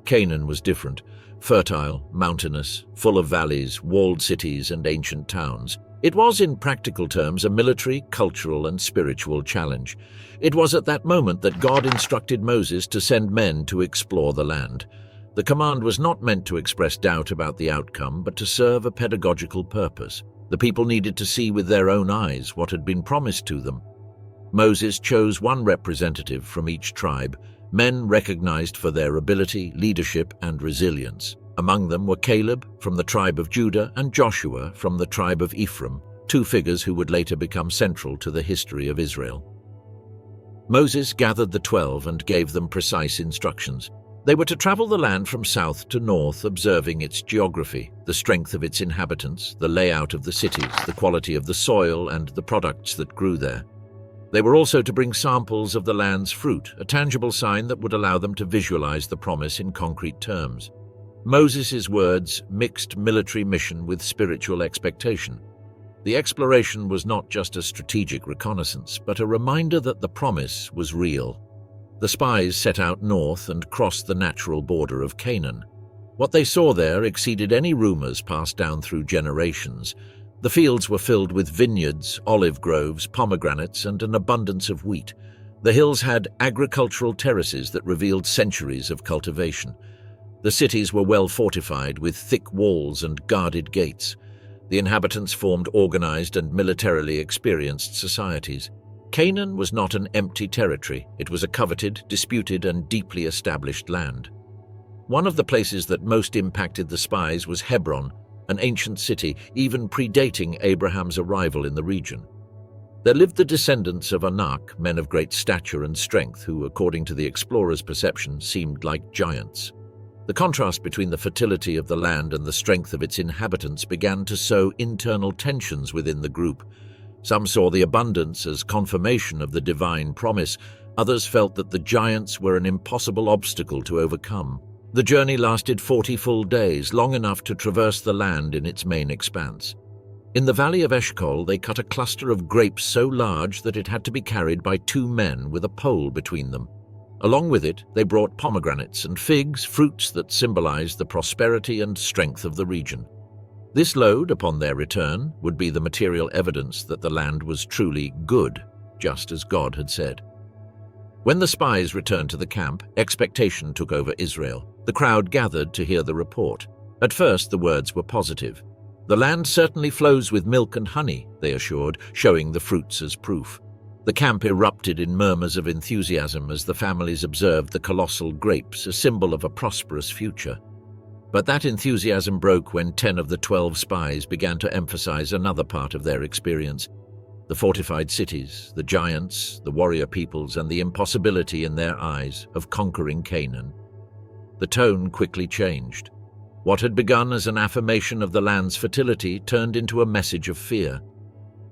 Canaan was different. fertile, mountainous, full of valleys, walled cities, and ancient towns. It was, in practical terms, a military, cultural, and spiritual challenge. It was at that moment that God instructed Moses to send men to explore the land. The command was not meant to express doubt about the outcome, but to serve a pedagogical purpose. The people needed to see with their own eyes what had been promised to them. Moses chose one representative from each tribe, men recognized for their ability, leadership, and resilience. Among them were Caleb from the tribe of Judah and Joshua from the tribe of Ephraim, two figures who would later become central to the history of Israel. Moses gathered the 12 and gave them precise instructions. They were to travel the land from south to north, observing its geography, the strength of its inhabitants, the layout of the cities, the quality of the soil, and the products that grew there. They were also to bring samples of the land's fruit, a tangible sign that would allow them to visualize the promise in concrete terms. Moses' words mixed military mission with spiritual expectation. The exploration was not just a strategic reconnaissance, but a reminder that the promise was real. The spies set out north and crossed the natural border of Canaan. What they saw there exceeded any rumors passed down through generations. The fields were filled with vineyards, olive groves, pomegranates, and an abundance of wheat. The hills had agricultural terraces that revealed centuries of cultivation. The cities were well fortified with thick walls and guarded gates. The inhabitants formed organized and militarily experienced societies. Canaan was not an empty territory. It was a coveted, disputed, and deeply established land. One of the places that most impacted the spies was Hebron, an ancient city even predating Abraham's arrival in the region. There lived the descendants of Anak, men of great stature and strength who, according to the explorers' perception, seemed like giants. The contrast between the fertility of the land and the strength of its inhabitants began to sow internal tensions within the group. Some saw the abundance as confirmation of the divine promise. Others felt that the giants were an impossible obstacle to overcome. The journey lasted 40 full days, long enough to traverse the land in its main expanse. In the valley of Eshcol, they cut a cluster of grapes so large that it had to be carried by 2 men with a pole between them. Along with it, they brought pomegranates and figs, fruits that symbolized the prosperity and strength of the region. This load, upon their return, would be the material evidence that the land was truly good, just as God had said. When the spies returned to the camp, expectation took over Israel. The crowd gathered to hear the report. At first, the words were positive. "The land certainly flows with milk and honey," they assured, showing the fruits as proof. The camp erupted in murmurs of enthusiasm as the families observed the colossal grapes, a symbol of a prosperous future. But that enthusiasm broke when 10 of the 12 spies began to emphasize another part of their experience: the fortified cities, the giants, the warrior peoples, and the impossibility in their eyes of conquering Canaan. The tone quickly changed. What had begun as an affirmation of the land's fertility turned into a message of fear.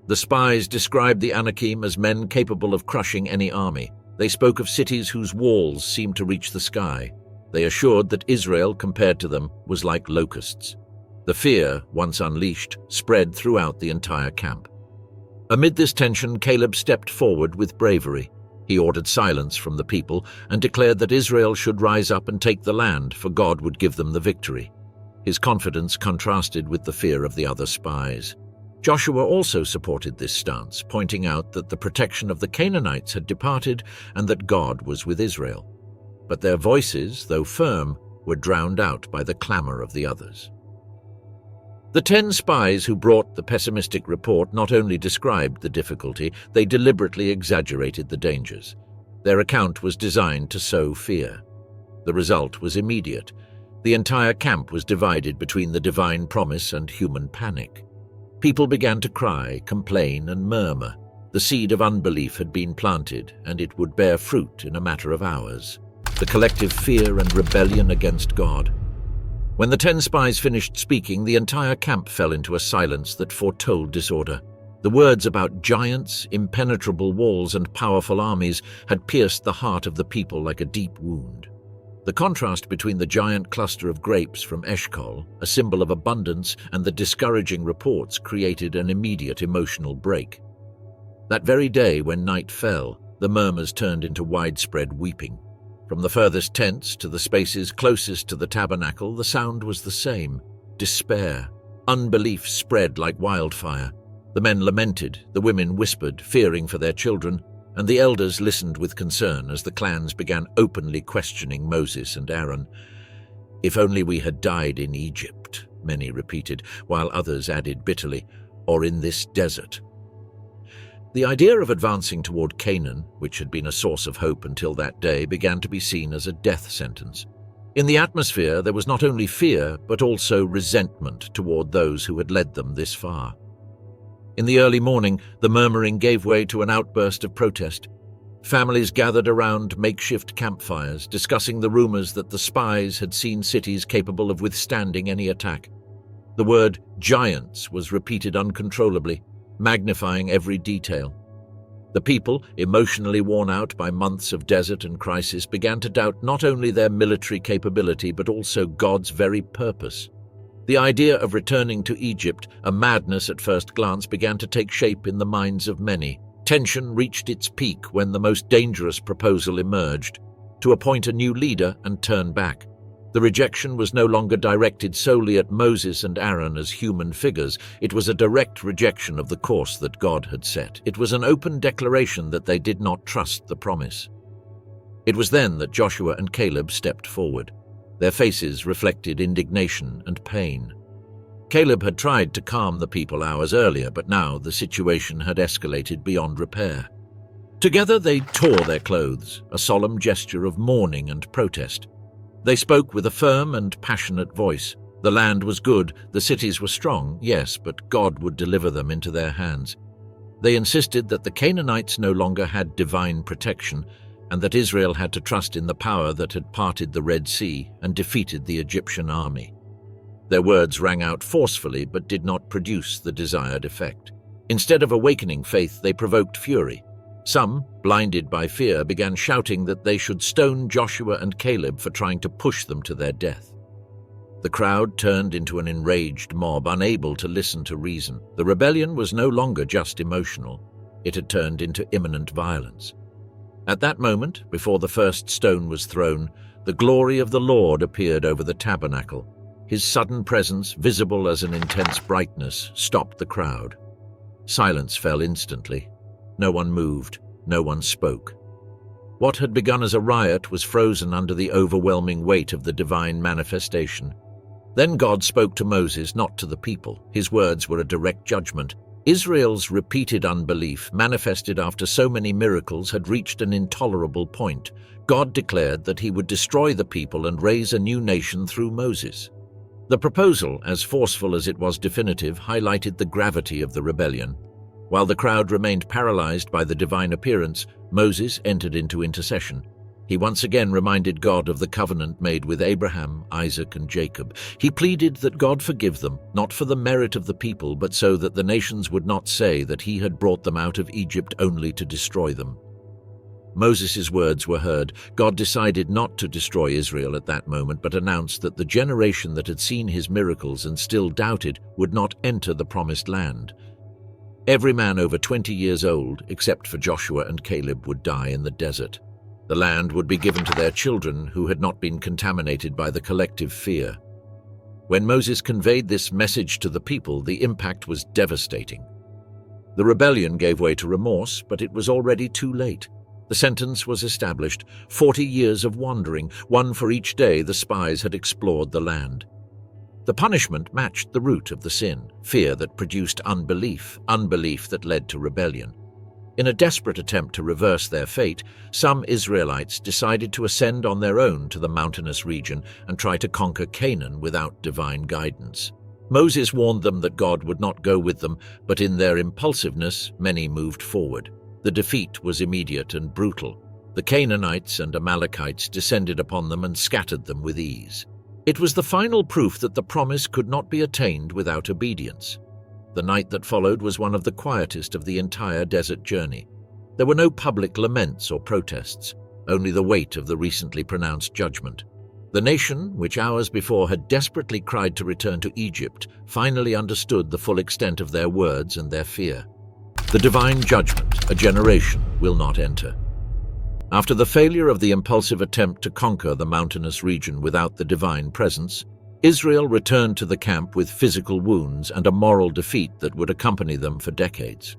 The spies described the Anakim as men capable of crushing any army. They spoke of cities whose walls seemed to reach the sky. They assured that Israel, compared to them, was like locusts. The fear, once unleashed, spread throughout the entire camp. Amid this tension, Caleb stepped forward with bravery. He ordered silence from the people and declared that Israel should rise up and take the land, for God would give them the victory. His confidence contrasted with the fear of the other spies. Joshua also supported this stance, pointing out that the protection of the Canaanites had departed and that God was with Israel. But their voices, though firm, were drowned out by the clamor of the others. The 10 spies who brought the pessimistic report not only described the difficulty, they deliberately exaggerated the dangers. Their account was designed to sow fear. The result was immediate. The entire camp was divided between the divine promise and human panic. People began to cry, complain, and murmur. The seed of unbelief had been planted, and it would bear fruit in a matter of hours. The collective fear and rebellion against God. When the 10 spies finished speaking, the entire camp fell into a silence that foretold disorder. The words about giants, impenetrable walls, and powerful armies had pierced the heart of the people like a deep wound. The contrast between the giant cluster of grapes from Eshcol, a symbol of abundance, and the discouraging reports created an immediate emotional break. That very day, when night fell, the murmurs turned into widespread weeping. From the furthest tents to the spaces closest to the tabernacle, the sound was the same: despair. Unbelief spread like wildfire. The men lamented, the women whispered, fearing for their children, and the elders listened with concern as the clans began openly questioning Moses and Aaron. "If only we had died in Egypt," many repeated, while others added bitterly, "or in this desert." The idea of advancing toward Canaan, which had been a source of hope until that day, began to be seen as a death sentence. In the atmosphere, there was not only fear, but also resentment toward those who had led them this far. In the early morning, the murmuring gave way to an outburst of protest. Families gathered around makeshift campfires, discussing the rumors that the spies had seen cities capable of withstanding any attack. The word giants was repeated uncontrollably, magnifying every detail. The people, emotionally worn out by months of desert and crisis, began to doubt not only their military capability but also God's very purpose. The idea of returning to Egypt, a madness at first glance, began to take shape in the minds of many. Tension reached its peak when the most dangerous proposal emerged: to appoint a new leader and turn back. The rejection was no longer directed solely at Moses and Aaron as human figures. It was a direct rejection of the course that God had set. It was an open declaration that they did not trust the promise. It was then that Joshua and Caleb stepped forward. Their faces reflected indignation and pain. Caleb had tried to calm the people hours earlier, but now the situation had escalated beyond repair. Together they tore their clothes, a solemn gesture of mourning and protest. They spoke with a firm and passionate voice. The land was good, the cities were strong, yes, but God would deliver them into their hands. They insisted that the Canaanites no longer had divine protection, and that Israel had to trust in the power that had parted the Red Sea and defeated the Egyptian army. Their words rang out forcefully but did not produce the desired effect. Instead of awakening faith, they provoked fury. Some, blinded by fear, began shouting that they should stone Joshua and Caleb for trying to push them to their death. The crowd turned into an enraged mob, unable to listen to reason. The rebellion was no longer just emotional. It had turned into imminent violence. At that moment, before the first stone was thrown, the glory of the Lord appeared over the tabernacle. His sudden presence, visible as an intense brightness, stopped the crowd. Silence fell instantly. No one moved, no one spoke. What had begun as a riot was frozen under the overwhelming weight of the divine manifestation. Then God spoke to Moses, not to the people. His words were a direct judgment. Israel's repeated unbelief, manifested after so many miracles, had reached an intolerable point. God declared that he would destroy the people and raise a new nation through Moses. The proposal, as forceful as it was definitive, highlighted the gravity of the rebellion. While the crowd remained paralyzed by the divine appearance, Moses entered into intercession. He once again reminded God of the covenant made with Abraham, Isaac, and Jacob. He pleaded that God forgive them, not for the merit of the people, but so that the nations would not say that he had brought them out of Egypt only to destroy them. Moses' words were heard. God decided not to destroy Israel at that moment, but announced that the generation that had seen his miracles and still doubted would not enter the promised land. Every man over 20 years old, except for Joshua and Caleb, would die in the desert. The land would be given to their children who had not been contaminated by the collective fear. When Moses conveyed this message to the people, the impact was devastating. The rebellion gave way to remorse, but it was already too late. The sentence was established: 40 years of wandering, one for each day the spies had explored the land. The punishment matched the root of the sin: fear that produced unbelief, unbelief that led to rebellion. In a desperate attempt to reverse their fate, some Israelites decided to ascend on their own to the mountainous region and try to conquer Canaan without divine guidance. Moses warned them that God would not go with them, but in their impulsiveness, many moved forward. The defeat was immediate and brutal. The Canaanites and Amalekites descended upon them and scattered them with ease. It was the final proof that the promise could not be attained without obedience. The night that followed was one of the quietest of the entire desert journey. There were no public laments or protests, only the weight of the recently pronounced judgment. The nation, which hours before had desperately cried to return to Egypt, finally understood the full extent of their words and their fear. The divine judgment a generation will not enter. After the failure of the impulsive attempt to conquer the mountainous region without the divine presence, Israel returned to the camp with physical wounds and a moral defeat that would accompany them for decades.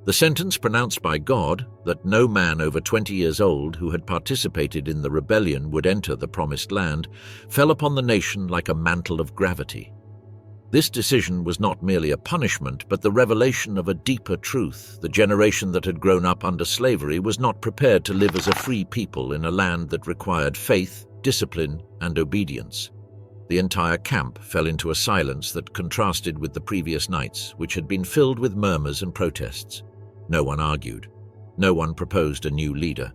The sentence pronounced by God, that no man over 20 years old who had participated in the rebellion would enter the promised land, fell upon the nation like a mantle of gravity. This decision was not merely a punishment, but the revelation of a deeper truth. The generation that had grown up under slavery was not prepared to live as a free people in a land that required faith, discipline, and obedience. The entire camp fell into a silence that contrasted with the previous nights, which had been filled with murmurs and protests. No one argued. No one proposed a new leader.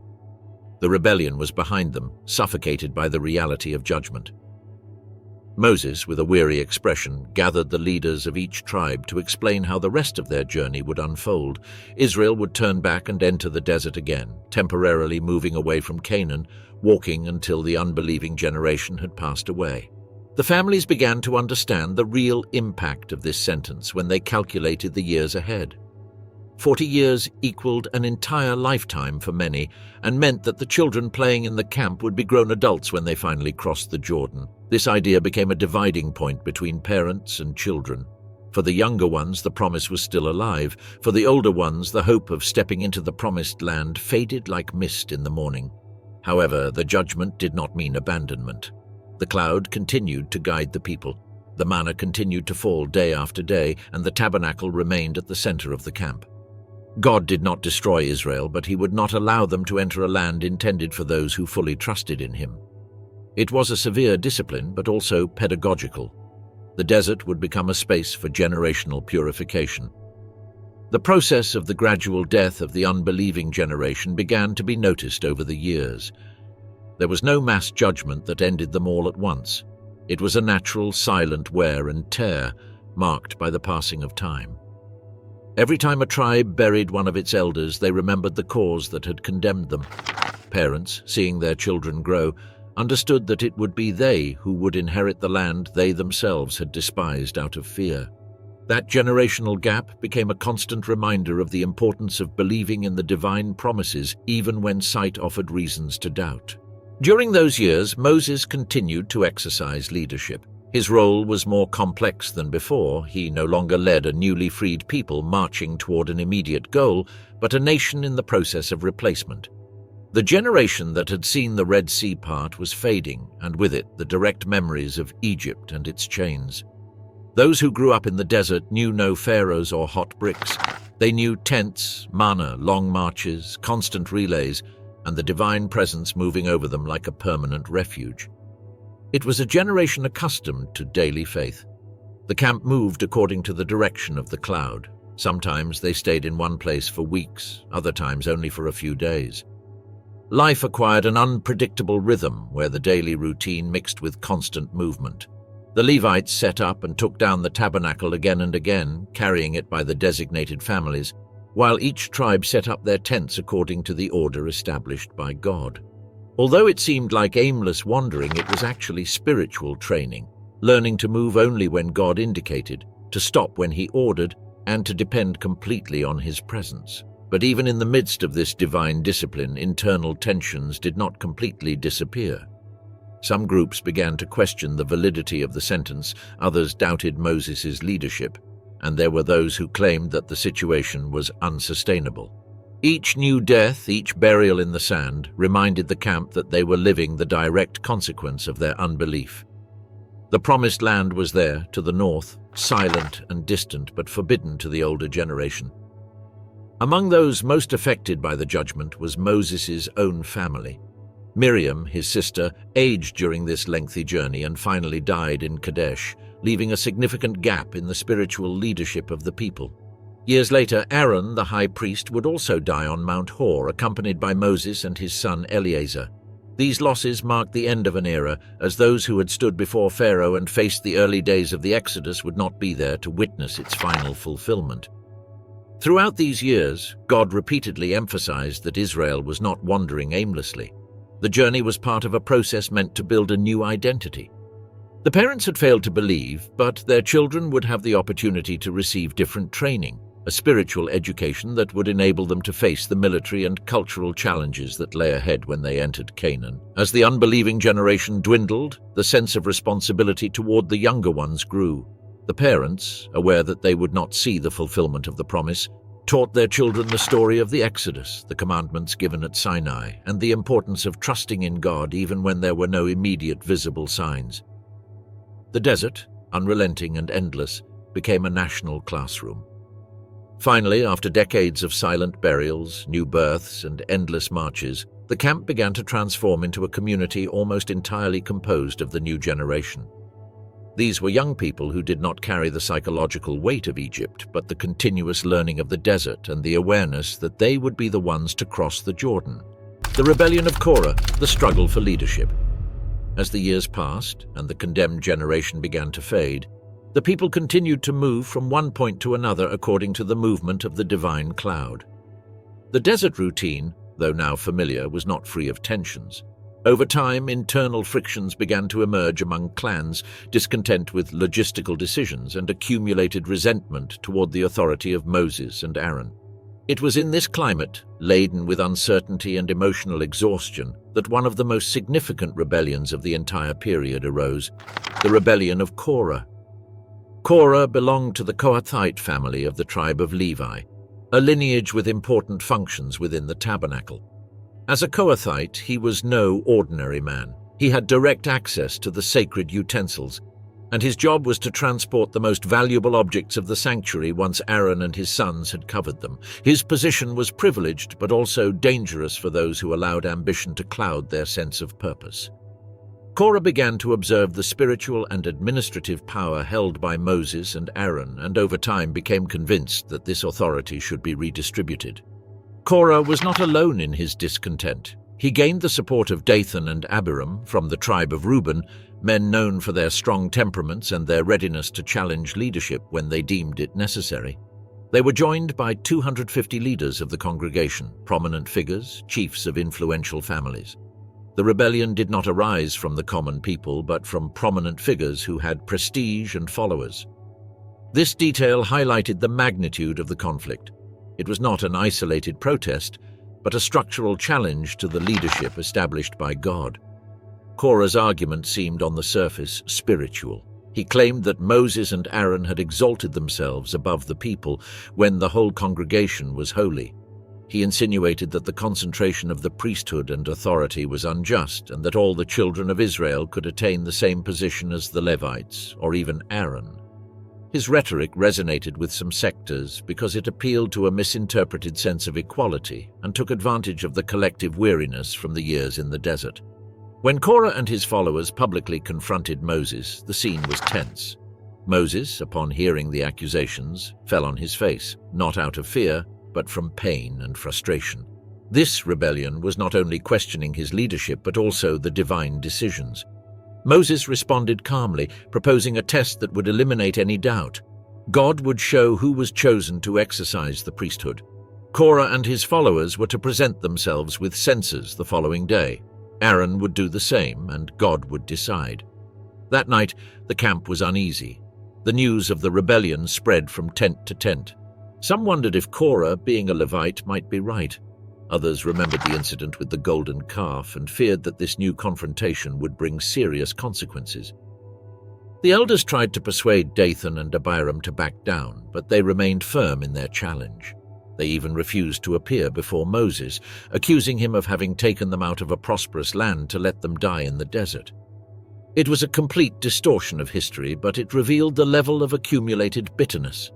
The rebellion was behind them, suffocated by the reality of judgment. Moses, with a weary expression, gathered the leaders of each tribe to explain how the rest of their journey would unfold. Israel would turn back and enter the desert again, temporarily moving away from Canaan, walking until the unbelieving generation had passed away. The families began to understand the real impact of this sentence when they calculated the years ahead. 40 years equaled an entire lifetime for many, and meant that the children playing in the camp would be grown adults when they finally crossed the Jordan. This idea became a dividing point between parents and children. For the younger ones, the promise was still alive. For the older ones, the hope of stepping into the promised land faded like mist in the morning. However, the judgment did not mean abandonment. The cloud continued to guide the people. The manna continued to fall day after day, and the tabernacle remained at the center of the camp. God did not destroy Israel, but he would not allow them to enter a land intended for those who fully trusted in him. It was a severe discipline, but also pedagogical. The desert would become a space for generational purification. The process of the gradual death of the unbelieving generation began to be noticed over the years. There was no mass judgment that ended them all at once. It was a natural, silent wear and tear, marked by the passing of time. Every time a tribe buried one of its elders, they remembered the cause that had condemned them. Parents, seeing their children grow, understood that it would be they who would inherit the land they themselves had despised out of fear. That generational gap became a constant reminder of the importance of believing in the divine promises, even when sight offered reasons to doubt. During those years, Moses continued to exercise leadership. His role was more complex than before. He no longer led a newly freed people marching toward an immediate goal, but a nation in the process of replacement. The generation that had seen the Red Sea part was fading, and with it the direct memories of Egypt and its chains. Those who grew up in the desert knew no pharaohs or hot bricks. They knew tents, manna, long marches, constant relays, and the divine presence moving over them like a permanent refuge. It was a generation accustomed to daily faith. The camp moved according to the direction of the cloud. Sometimes they stayed in one place for weeks, other times only for a few days. Life acquired an unpredictable rhythm where the daily routine mixed with constant movement. The Levites set up and took down the tabernacle again and again, carrying it by the designated families, while each tribe set up their tents according to the order established by God. Although it seemed like aimless wandering, it was actually spiritual training, learning to move only when God indicated, to stop when he ordered, and to depend completely on his presence. But even in the midst of this divine discipline, internal tensions did not completely disappear. Some groups began to question the validity of the sentence, others doubted Moses' leadership, and there were those who claimed that the situation was unsustainable. Each new death, each burial in the sand, reminded the camp that they were living the direct consequence of their unbelief. The promised land was there, to the north, silent and distant, but forbidden to the older generation. Among those most affected by the judgment was Moses' own family. Miriam, his sister, aged during this lengthy journey and finally died in Kadesh, leaving a significant gap in the spiritual leadership of the people. Years later, Aaron, the high priest, would also die on Mount Hor, accompanied by Moses and his son Eleazar. These losses marked the end of an era, as those who had stood before Pharaoh and faced the early days of the Exodus would not be there to witness its final fulfillment. Throughout these years, God repeatedly emphasized that Israel was not wandering aimlessly. The journey was part of a process meant to build a new identity. The parents had failed to believe, but their children would have the opportunity to receive different training, a spiritual education that would enable them to face the military and cultural challenges that lay ahead when they entered Canaan. As the unbelieving generation dwindled, the sense of responsibility toward the younger ones grew. The parents, aware that they would not see the fulfillment of the promise, taught their children the story of the Exodus, the commandments given at Sinai, and the importance of trusting in God even when there were no immediate visible signs. The desert, unrelenting and endless, became a national classroom. Finally, after decades of silent burials, new births, and endless marches, the camp began to transform into a community almost entirely composed of the new generation. These were young people who did not carry the psychological weight of Egypt, but the continuous learning of the desert and the awareness that they would be the ones to cross the Jordan. The rebellion of Korah, the struggle for leadership. As the years passed and the condemned generation began to fade, the people continued to move from one point to another according to the movement of the divine cloud. The desert routine, though now familiar, was not free of tensions. Over time, internal frictions began to emerge among clans, discontent with logistical decisions and accumulated resentment toward the authority of Moses and Aaron. It was in this climate, laden with uncertainty and emotional exhaustion, that one of the most significant rebellions of the entire period arose, the rebellion of Korah. Korah belonged to the Kohathite family of the tribe of Levi, a lineage with important functions within the tabernacle. As a Kohathite, he was no ordinary man. He had direct access to the sacred utensils, and his job was to transport the most valuable objects of the sanctuary once Aaron and his sons had covered them. His position was privileged, but also dangerous for those who allowed ambition to cloud their sense of purpose. Korah began to observe the spiritual and administrative power held by Moses and Aaron, and over time became convinced that this authority should be redistributed. Korah was not alone in his discontent. He gained the support of Dathan and Abiram from the tribe of Reuben, men known for their strong temperaments and their readiness to challenge leadership when they deemed it necessary. They were joined by 250 leaders of the congregation, prominent figures, chiefs of influential families. The rebellion did not arise from the common people, but from prominent figures who had prestige and followers. This detail highlighted the magnitude of the conflict. It was not an isolated protest, but a structural challenge to the leadership established by God. Korah's argument seemed on the surface spiritual. He claimed that Moses and Aaron had exalted themselves above the people when the whole congregation was holy. He insinuated that the concentration of the priesthood and authority was unjust, and that all the children of Israel could attain the same position as the Levites, or even Aaron. His rhetoric resonated with some sectors because it appealed to a misinterpreted sense of equality and took advantage of the collective weariness from the years in the desert. When Korah and his followers publicly confronted Moses, the scene was tense. Moses, upon hearing the accusations, fell on his face, not out of fear, but from pain and frustration. This rebellion was not only questioning his leadership, but also the divine decisions. Moses responded calmly, proposing a test that would eliminate any doubt. God would show who was chosen to exercise the priesthood. Korah and his followers were to present themselves with censers the following day. Aaron would do the same, and God would decide. That night, the camp was uneasy. The news of the rebellion spread from tent to tent. Some wondered if Korah, being a Levite, might be right. Others remembered the incident with the golden calf and feared that this new confrontation would bring serious consequences. The elders tried to persuade Dathan and Abiram to back down, but they remained firm in their challenge. They even refused to appear before Moses, accusing him of having taken them out of a prosperous land to let them die in the desert. It was a complete distortion of history, but it revealed the level of accumulated bitterness.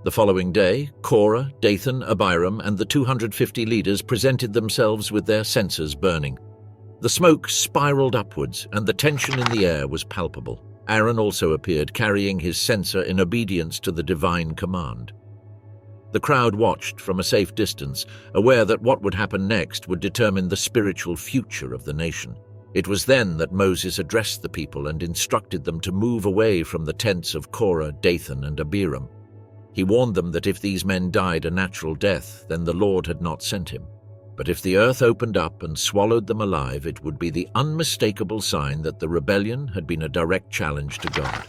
The following day, Korah, Dathan, Abiram, and the 250 leaders presented themselves with their censers burning. The smoke spiraled upwards, and the tension in the air was palpable. Aaron also appeared, carrying his censer in obedience to the divine command. The crowd watched from a safe distance, aware that what would happen next would determine the spiritual future of the nation. It was then that Moses addressed the people and instructed them to move away from the tents of Korah, Dathan, and Abiram. He warned them that if these men died a natural death, then the Lord had not sent him. But if the earth opened up and swallowed them alive, it would be the unmistakable sign that the rebellion had been a direct challenge to God.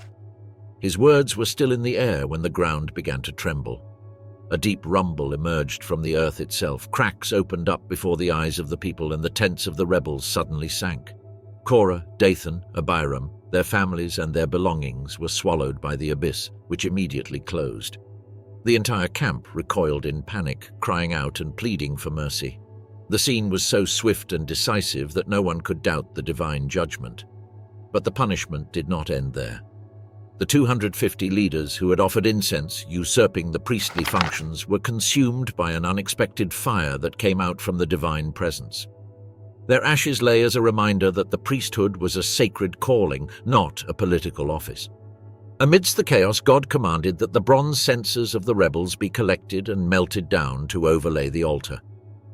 His words were still in the air when the ground began to tremble. A deep rumble emerged from the earth itself. Cracks opened up before the eyes of the people, and the tents of the rebels suddenly sank. Korah, Dathan, Abiram, their families and their belongings were swallowed by the abyss, which immediately closed. The entire camp recoiled in panic, crying out and pleading for mercy. The scene was so swift and decisive that no one could doubt the divine judgment. But the punishment did not end there. The 250 leaders who had offered incense, usurping the priestly functions, were consumed by an unexpected fire that came out from the divine presence. Their ashes lay as a reminder that the priesthood was a sacred calling, not a political office. Amidst the chaos, God commanded that the bronze censers of the rebels be collected and melted down to overlay the altar.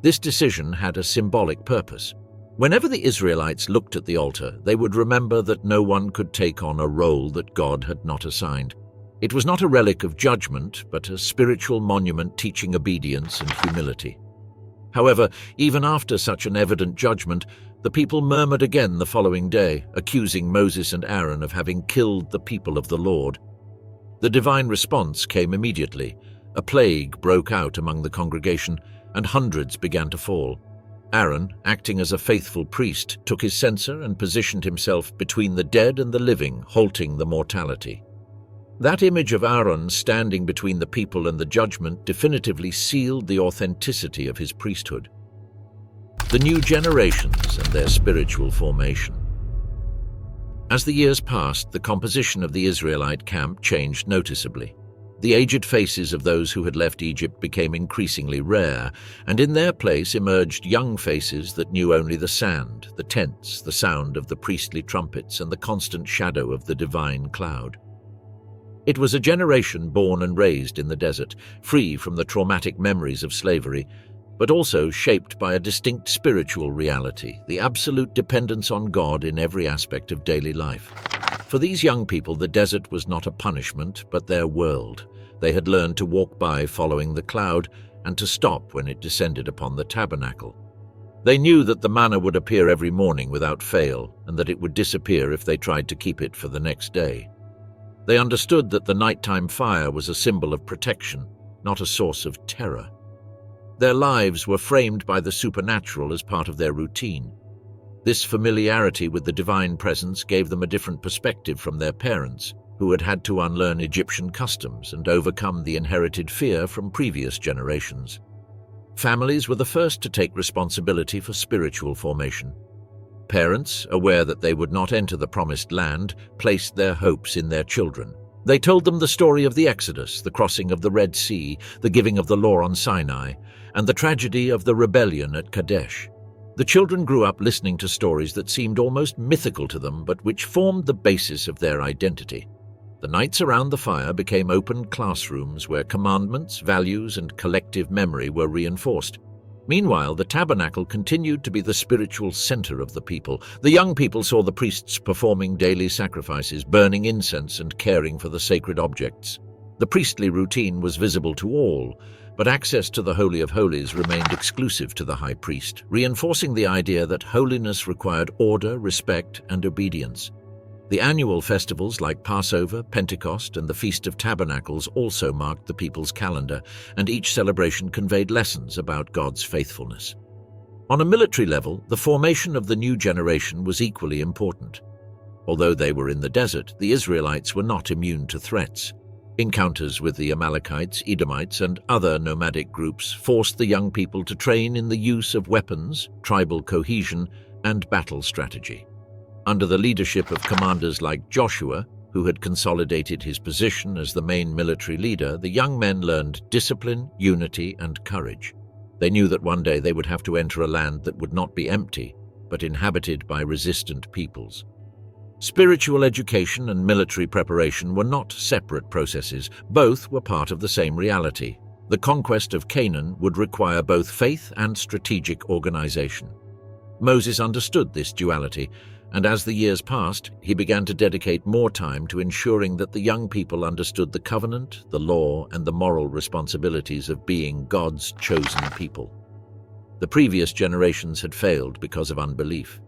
This decision had a symbolic purpose. Whenever the Israelites looked at the altar, they would remember that no one could take on a role that God had not assigned. It was not a relic of judgment, but a spiritual monument teaching obedience and humility. However, even after such an evident judgment, the people murmured again the following day, accusing Moses and Aaron of having killed the people of the Lord. The divine response came immediately. A plague broke out among the congregation, and hundreds began to fall. Aaron, acting as a faithful priest, took his censer and positioned himself between the dead and the living, halting the mortality. That image of Aaron standing between the people and the judgment definitively sealed the authenticity of his priesthood. The new generations and their spiritual formation. As the years passed, the composition of the Israelite camp changed noticeably. The aged faces of those who had left Egypt became increasingly rare, and in their place emerged young faces that knew only the sand, the tents, the sound of the priestly trumpets, and the constant shadow of the divine cloud. It was a generation born and raised in the desert, free from the traumatic memories of slavery, but also shaped by a distinct spiritual reality, the absolute dependence on God in every aspect of daily life. For these young people, the desert was not a punishment, but their world. They had learned to walk by following the cloud and to stop when it descended upon the tabernacle. They knew that the manna would appear every morning without fail, and that it would disappear if they tried to keep it for the next day. They understood that the nighttime fire was a symbol of protection, not a source of terror. Their lives were framed by the supernatural as part of their routine. This familiarity with the divine presence gave them a different perspective from their parents, who had had to unlearn Egyptian customs and overcome the inherited fear from previous generations. Families were the first to take responsibility for spiritual formation. Parents, aware that they would not enter the promised land, placed their hopes in their children. They told them the story of the Exodus, the crossing of the Red Sea, the giving of the law on Sinai, and the tragedy of the rebellion at Kadesh. The children grew up listening to stories that seemed almost mythical to them, but which formed the basis of their identity. The nights around the fire became open classrooms where commandments, values, and collective memory were reinforced. Meanwhile, the tabernacle continued to be the spiritual center of the people. The young people saw the priests performing daily sacrifices, burning incense, and caring for the sacred objects. The priestly routine was visible to all, but access to the Holy of Holies remained exclusive to the high priest, reinforcing the idea that holiness required order, respect, and obedience. The annual festivals like Passover, Pentecost, and the Feast of Tabernacles also marked the people's calendar, and each celebration conveyed lessons about God's faithfulness. On a military level, the formation of the new generation was equally important. Although they were in the desert, the Israelites were not immune to threats. Encounters with the Amalekites, Edomites, and other nomadic groups forced the young people to train in the use of weapons, tribal cohesion, and battle strategy. Under the leadership of commanders like Joshua, who had consolidated his position as the main military leader, the young men learned discipline, unity, and courage. They knew that one day they would have to enter a land that would not be empty, but inhabited by resistant peoples. Spiritual education and military preparation were not separate processes. Both were part of the same reality. The conquest of Canaan would require both faith and strategic organization. Moses understood this duality, and as the years passed, he began to dedicate more time to ensuring that the young people understood the covenant, the law, and the moral responsibilities of being God's chosen people. The previous generations had failed because of unbelief.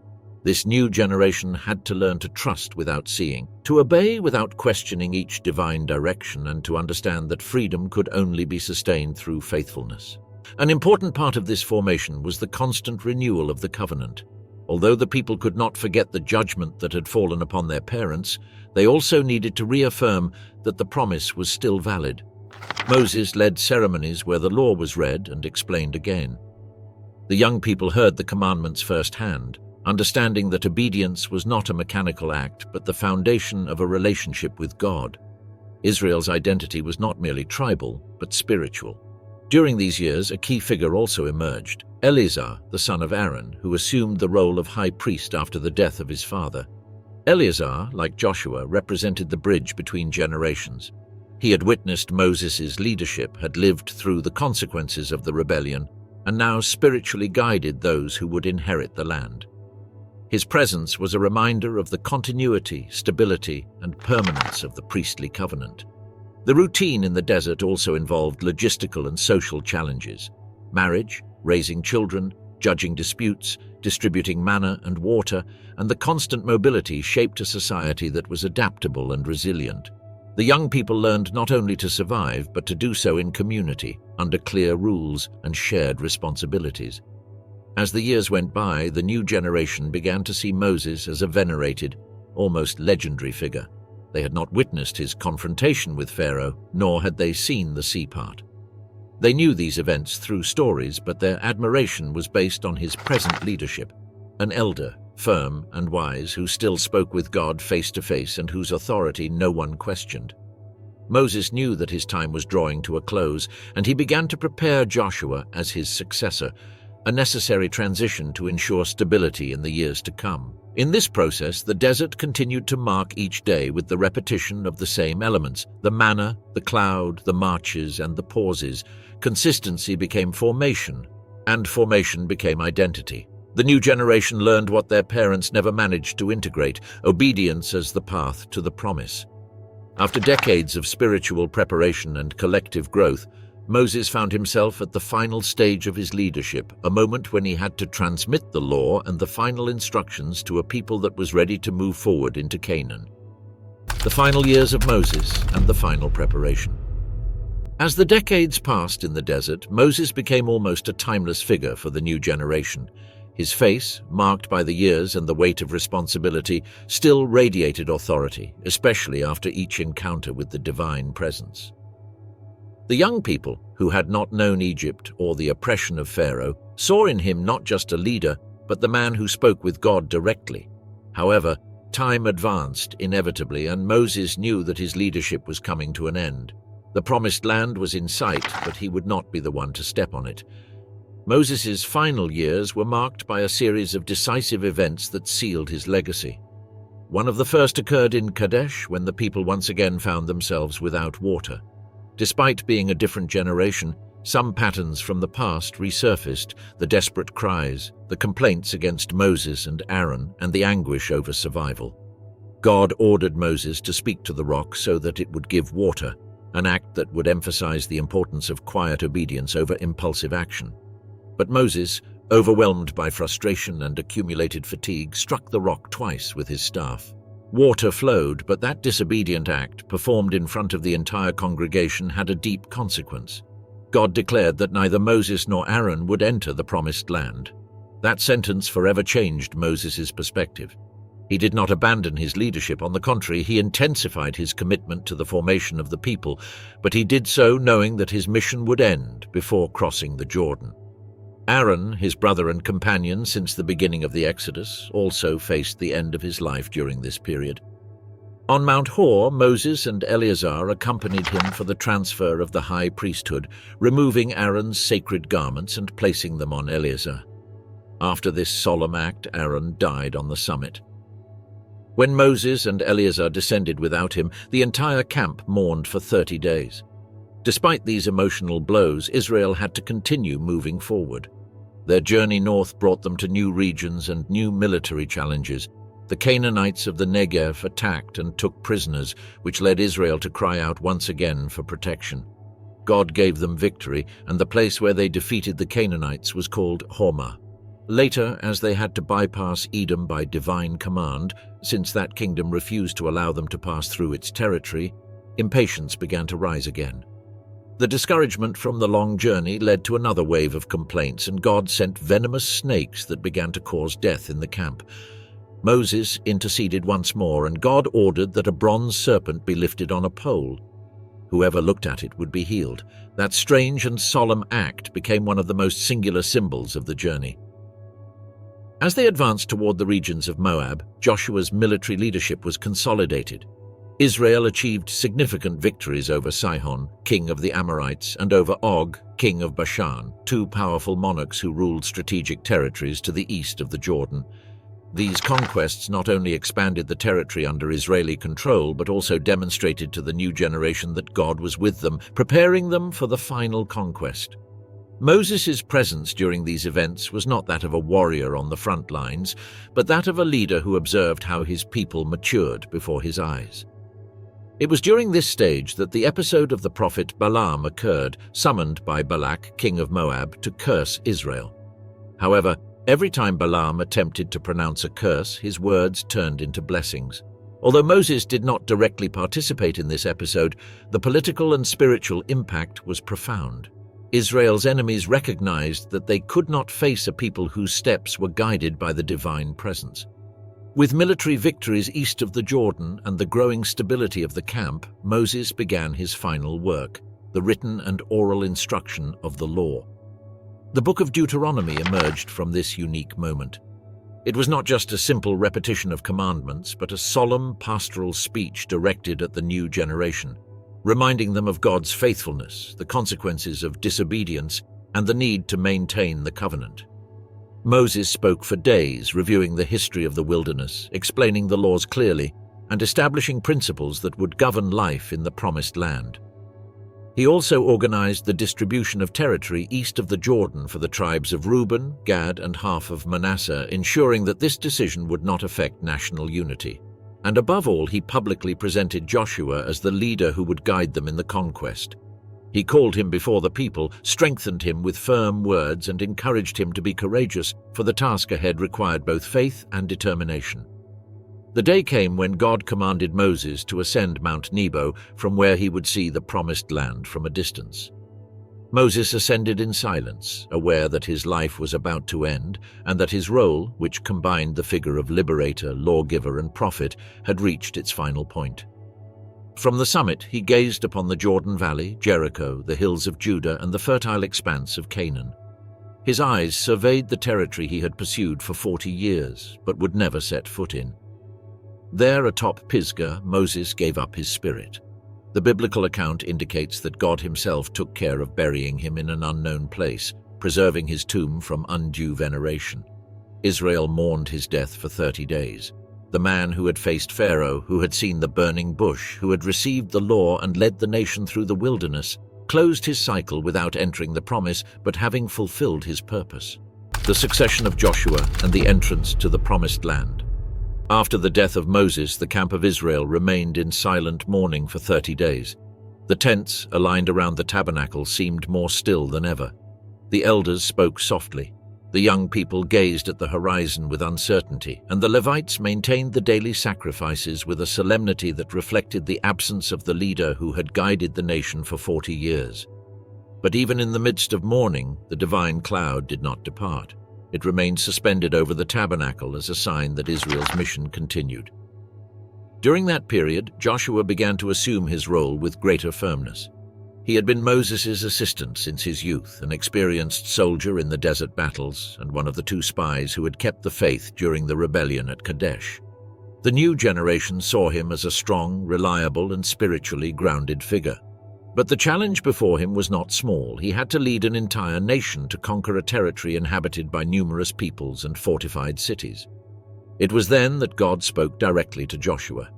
This new generation had to learn to trust without seeing, to obey without questioning each divine direction, and to understand that freedom could only be sustained through faithfulness. An important part of this formation was the constant renewal of the covenant. Although the people could not forget the judgment that had fallen upon their parents, they also needed to reaffirm that the promise was still valid. Moses led ceremonies where the law was read and explained again. The young people heard the commandments firsthand, understanding that obedience was not a mechanical act but the foundation of a relationship with God. Israel's identity was not merely tribal, but spiritual. During these years, a key figure also emerged, Eleazar, the son of Aaron, who assumed the role of high priest after the death of his father. Eleazar, like Joshua, represented the bridge between generations. He had witnessed Moses' leadership, had lived through the consequences of the rebellion, and now spiritually guided those who would inherit the land. His presence was a reminder of the continuity, stability, and permanence of the priestly covenant. The routine in the desert also involved logistical and social challenges. Marriage, raising children, judging disputes, distributing manna and water, and the constant mobility shaped a society that was adaptable and resilient. The young people learned not only to survive, but to do so in community, under clear rules and shared responsibilities. As the years went by, the new generation began to see Moses as a venerated, almost legendary figure. They had not witnessed his confrontation with Pharaoh, nor had they seen the sea part. They knew these events through stories, but their admiration was based on his present leadership, an elder, firm and wise, who still spoke with God face to face and whose authority no one questioned. Moses knew that his time was drawing to a close, and he began to prepare Joshua as his successor, a necessary transition to ensure stability in the years to come. In this process, the desert continued to mark each day with the repetition of the same elements: the manna, the cloud, the marches, and the pauses. Consistency became formation, and formation became identity. The new generation learned what their parents never managed to integrate: obedience as the path to the promise. After decades of spiritual preparation and collective growth, Moses found himself at the final stage of his leadership, a moment when he had to transmit the law and the final instructions to a people that was ready to move forward into Canaan. The final years of Moses and the final preparation. As the decades passed in the desert, Moses became almost a timeless figure for the new generation. His face, marked by the years and the weight of responsibility, still radiated authority, especially after each encounter with the divine presence. The young people, who had not known Egypt or the oppression of Pharaoh, saw in him not just a leader, but the man who spoke with God directly. However, time advanced inevitably, and Moses knew that his leadership was coming to an end. The promised land was in sight, but he would not be the one to step on it. Moses' final years were marked by a series of decisive events that sealed his legacy. One of the first occurred in Kadesh, when the people once again found themselves without water. Despite being a different generation, some patterns from the past resurfaced: the desperate cries, the complaints against Moses and Aaron, and the anguish over survival. God ordered Moses to speak to the rock so that it would give water, an act that would emphasize the importance of quiet obedience over impulsive action. But Moses, overwhelmed by frustration and accumulated fatigue, struck the rock twice with his staff. Water flowed, but that disobedient act, performed in front of the entire congregation, had a deep consequence. God declared that neither Moses nor Aaron would enter the promised land. That sentence forever changed Moses' perspective. He did not abandon his leadership. On the contrary, he intensified his commitment to the formation of the people, but he did so knowing that his mission would end before crossing the Jordan. Aaron, his brother and companion since the beginning of the Exodus, also faced the end of his life during this period. On Mount Hor, Moses and Eleazar accompanied him for the transfer of the high priesthood, removing Aaron's sacred garments and placing them on Eleazar. After this solemn act, Aaron died on the summit. When Moses and Eleazar descended without him, the entire camp mourned for 30 days. Despite these emotional blows, Israel had to continue moving forward. Their journey north brought them to new regions and new military challenges. The Canaanites of the Negev attacked and took prisoners, which led Israel to cry out once again for protection. God gave them victory, and the place where they defeated the Canaanites was called Hormah. Later, as they had to bypass Edom by divine command, since that kingdom refused to allow them to pass through its territory, impatience began to rise again. The discouragement from the long journey led to another wave of complaints, and God sent venomous snakes that began to cause death in the camp. Moses interceded once more, and God ordered that a bronze serpent be lifted on a pole. Whoever looked at it would be healed. That strange and solemn act became one of the most singular symbols of the journey. As they advanced toward the regions of Moab, Joshua's military leadership was consolidated. Israel achieved significant victories over Sihon, king of the Amorites, and over Og, king of Bashan, two powerful monarchs who ruled strategic territories to the east of the Jordan. These conquests not only expanded the territory under Israeli control, but also demonstrated to the new generation that God was with them, preparing them for the final conquest. Moses' presence during these events was not that of a warrior on the front lines, but that of a leader who observed how his people matured before his eyes. It was during this stage that the episode of the prophet Balaam occurred, summoned by Balak, king of Moab, to curse Israel. However, every time Balaam attempted to pronounce a curse, his words turned into blessings. Although Moses did not directly participate in this episode, the political and spiritual impact was profound. Israel's enemies recognized that they could not face a people whose steps were guided by the divine presence. With military victories east of the Jordan and the growing stability of the camp, Moses began his final work, the written and oral instruction of the law. The book of Deuteronomy emerged from this unique moment. It was not just a simple repetition of commandments, but a solemn pastoral speech directed at the new generation, reminding them of God's faithfulness, the consequences of disobedience, and the need to maintain the covenant. Moses spoke for days, reviewing the history of the wilderness, explaining the laws clearly, and establishing principles that would govern life in the promised land. He also organized the distribution of territory east of the Jordan for the tribes of Reuben, Gad, and half of Manasseh, ensuring that this decision would not affect national unity. And above all, he publicly presented Joshua as the leader who would guide them in the conquest. He called him before the people, strengthened him with firm words, and encouraged him to be courageous, for the task ahead required both faith and determination. The day came when God commanded Moses to ascend Mount Nebo, from where he would see the promised land from a distance. Moses ascended in silence, aware that his life was about to end, and that his role, which combined the figure of liberator, lawgiver, and prophet, had reached its final point. From the summit, he gazed upon the Jordan Valley, Jericho, the hills of Judah, and the fertile expanse of Canaan. His eyes surveyed the territory he had pursued for 40 years, but would never set foot in. There atop Pisgah, Moses gave up his spirit. The biblical account indicates that God himself took care of burying him in an unknown place, preserving his tomb from undue veneration. Israel mourned his death for 30 days. The man who had faced Pharaoh, who had seen the burning bush, who had received the law and led the nation through the wilderness, closed his cycle without entering the promise, but having fulfilled his purpose. The succession of Joshua and the entrance to the promised land. After the death of Moses, the camp of Israel remained in silent mourning for 30 days. The tents, aligned around the tabernacle, seemed more still than ever. The elders spoke softly. The young people gazed at the horizon with uncertainty, and the Levites maintained the daily sacrifices with a solemnity that reflected the absence of the leader who had guided the nation for 40 years. But even in the midst of mourning, the divine cloud did not depart. It remained suspended over the tabernacle as a sign that Israel's mission continued. During that period, Joshua began to assume his role with greater firmness. He had been Moses' assistant since his youth, an experienced soldier in the desert battles, and one of the 2 spies who had kept the faith during the rebellion at Kadesh. The new generation saw him as a strong, reliable, and spiritually grounded figure. But the challenge before him was not small. He had to lead an entire nation to conquer a territory inhabited by numerous peoples and fortified cities. It was then that God spoke directly to Joshua.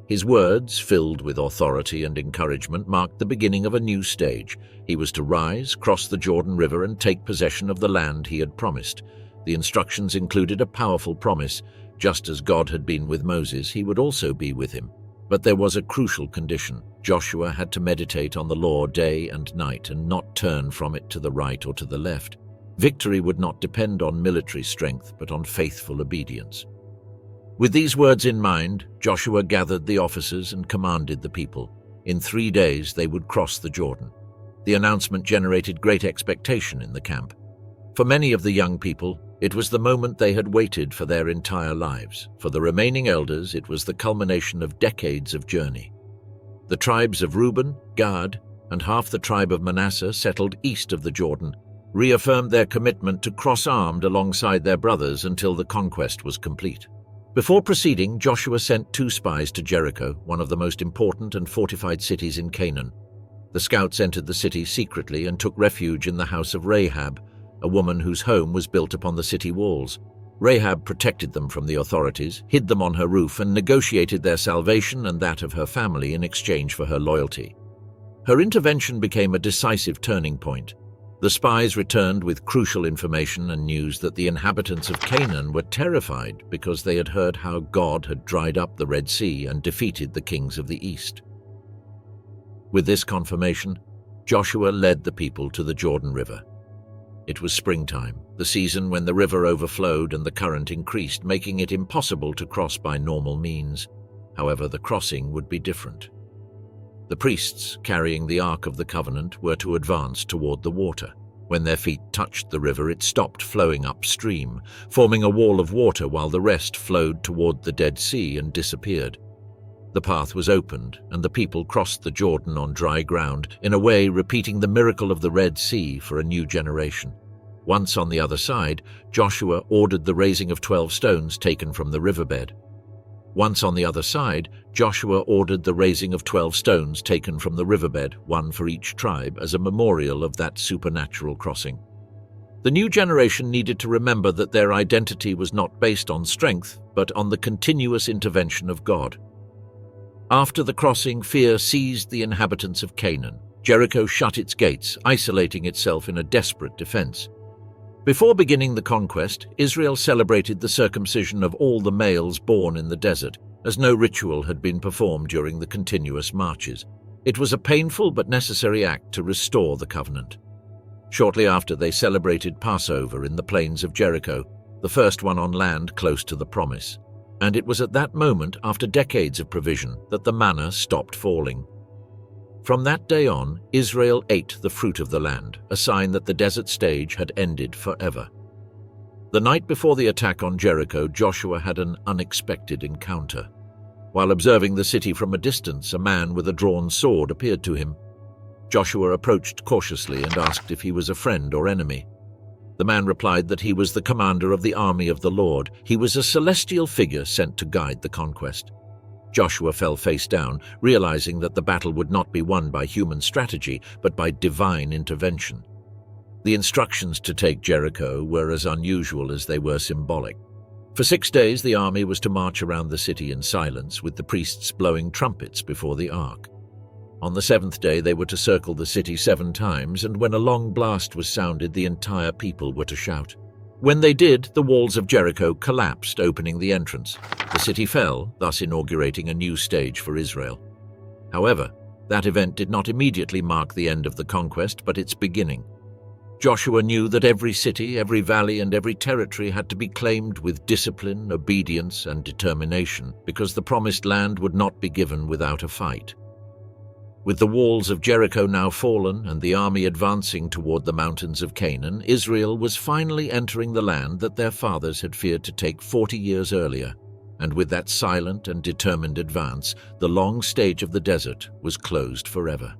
His words, filled with authority and encouragement, marked the beginning of a new stage. He was to rise, cross the Jordan River, and take possession of the land he had promised. The instructions included a powerful promise. Just as God had been with Moses, he would also be with him. But there was a crucial condition. Joshua had to meditate on the law day and night and not turn from it to the right or to the left. Victory would not depend on military strength, but on faithful obedience. With these words in mind, Joshua gathered the officers and commanded the people. In 3 days they would cross the Jordan. The announcement generated great expectation in the camp. For many of the young people, it was the moment they had waited for their entire lives. For the remaining elders, it was the culmination of decades of journey. The tribes of Reuben, Gad, and half the tribe of Manasseh, settled east of the Jordan, reaffirmed their commitment to cross armed alongside their brothers until the conquest was complete. Before proceeding, Joshua sent 2 spies to Jericho, one of the most important and fortified cities in Canaan. The scouts entered the city secretly and took refuge in the house of Rahab, a woman whose home was built upon the city walls. Rahab protected them from the authorities, hid them on her roof, and negotiated their salvation and that of her family in exchange for her loyalty. Her intervention became a decisive turning point. The spies returned with crucial information and news that the inhabitants of Canaan were terrified because they had heard how God had dried up the Red Sea and defeated the kings of the east. With this confirmation, Joshua led the people to the Jordan River. It was springtime, the season when the river overflowed and the current increased, making it impossible to cross by normal means. However, the crossing would be different. The priests, carrying the Ark of the Covenant, were to advance toward the water. When their feet touched the river, it stopped flowing upstream, forming a wall of water while the rest flowed toward the Dead Sea and disappeared. The path was opened, and the people crossed the Jordan on dry ground, in a way repeating the miracle of the Red Sea for a new generation. Once on the other side, Joshua ordered the raising of 12 stones taken from the riverbed. Once on the other side, Joshua ordered the raising of 12 stones taken from the riverbed, one for each tribe, as a memorial of that supernatural crossing. The new generation needed to remember that their identity was not based on strength, but on the continuous intervention of God. After the crossing, fear seized the inhabitants of Canaan. Jericho shut its gates, isolating itself in a desperate defense. Before beginning the conquest, Israel celebrated the circumcision of all the males born in the desert, as no ritual had been performed during the continuous marches. It was a painful but necessary act to restore the covenant. Shortly after, they celebrated Passover in the plains of Jericho, the first one on land close to the promise. And it was at that moment, after decades of provision, that the manna stopped falling. From that day on, Israel ate the fruit of the land, a sign that the desert stage had ended forever. The night before the attack on Jericho, Joshua had an unexpected encounter. While observing the city from a distance, a man with a drawn sword appeared to him. Joshua approached cautiously and asked if he was a friend or enemy. The man replied that he was the commander of the army of the Lord. He was a celestial figure sent to guide the conquest. Joshua fell face down, realizing that the battle would not be won by human strategy, but by divine intervention. The instructions to take Jericho were as unusual as they were symbolic. For 6 days, the army was to march around the city in silence, with the priests blowing trumpets before the ark. On the 7th day, they were to circle the city 7 times, and when a long blast was sounded, the entire people were to shout. When they did, the walls of Jericho collapsed, opening the entrance. The city fell, thus inaugurating a new stage for Israel. However, that event did not immediately mark the end of the conquest, but its beginning. Joshua knew that every city, every valley, and every territory had to be claimed with discipline, obedience, and determination, because the promised land would not be given without a fight. With the walls of Jericho now fallen and the army advancing toward the mountains of Canaan, Israel was finally entering the land that their fathers had feared to take 40 years earlier. And with that silent and determined advance, the long stage of the desert was closed forever.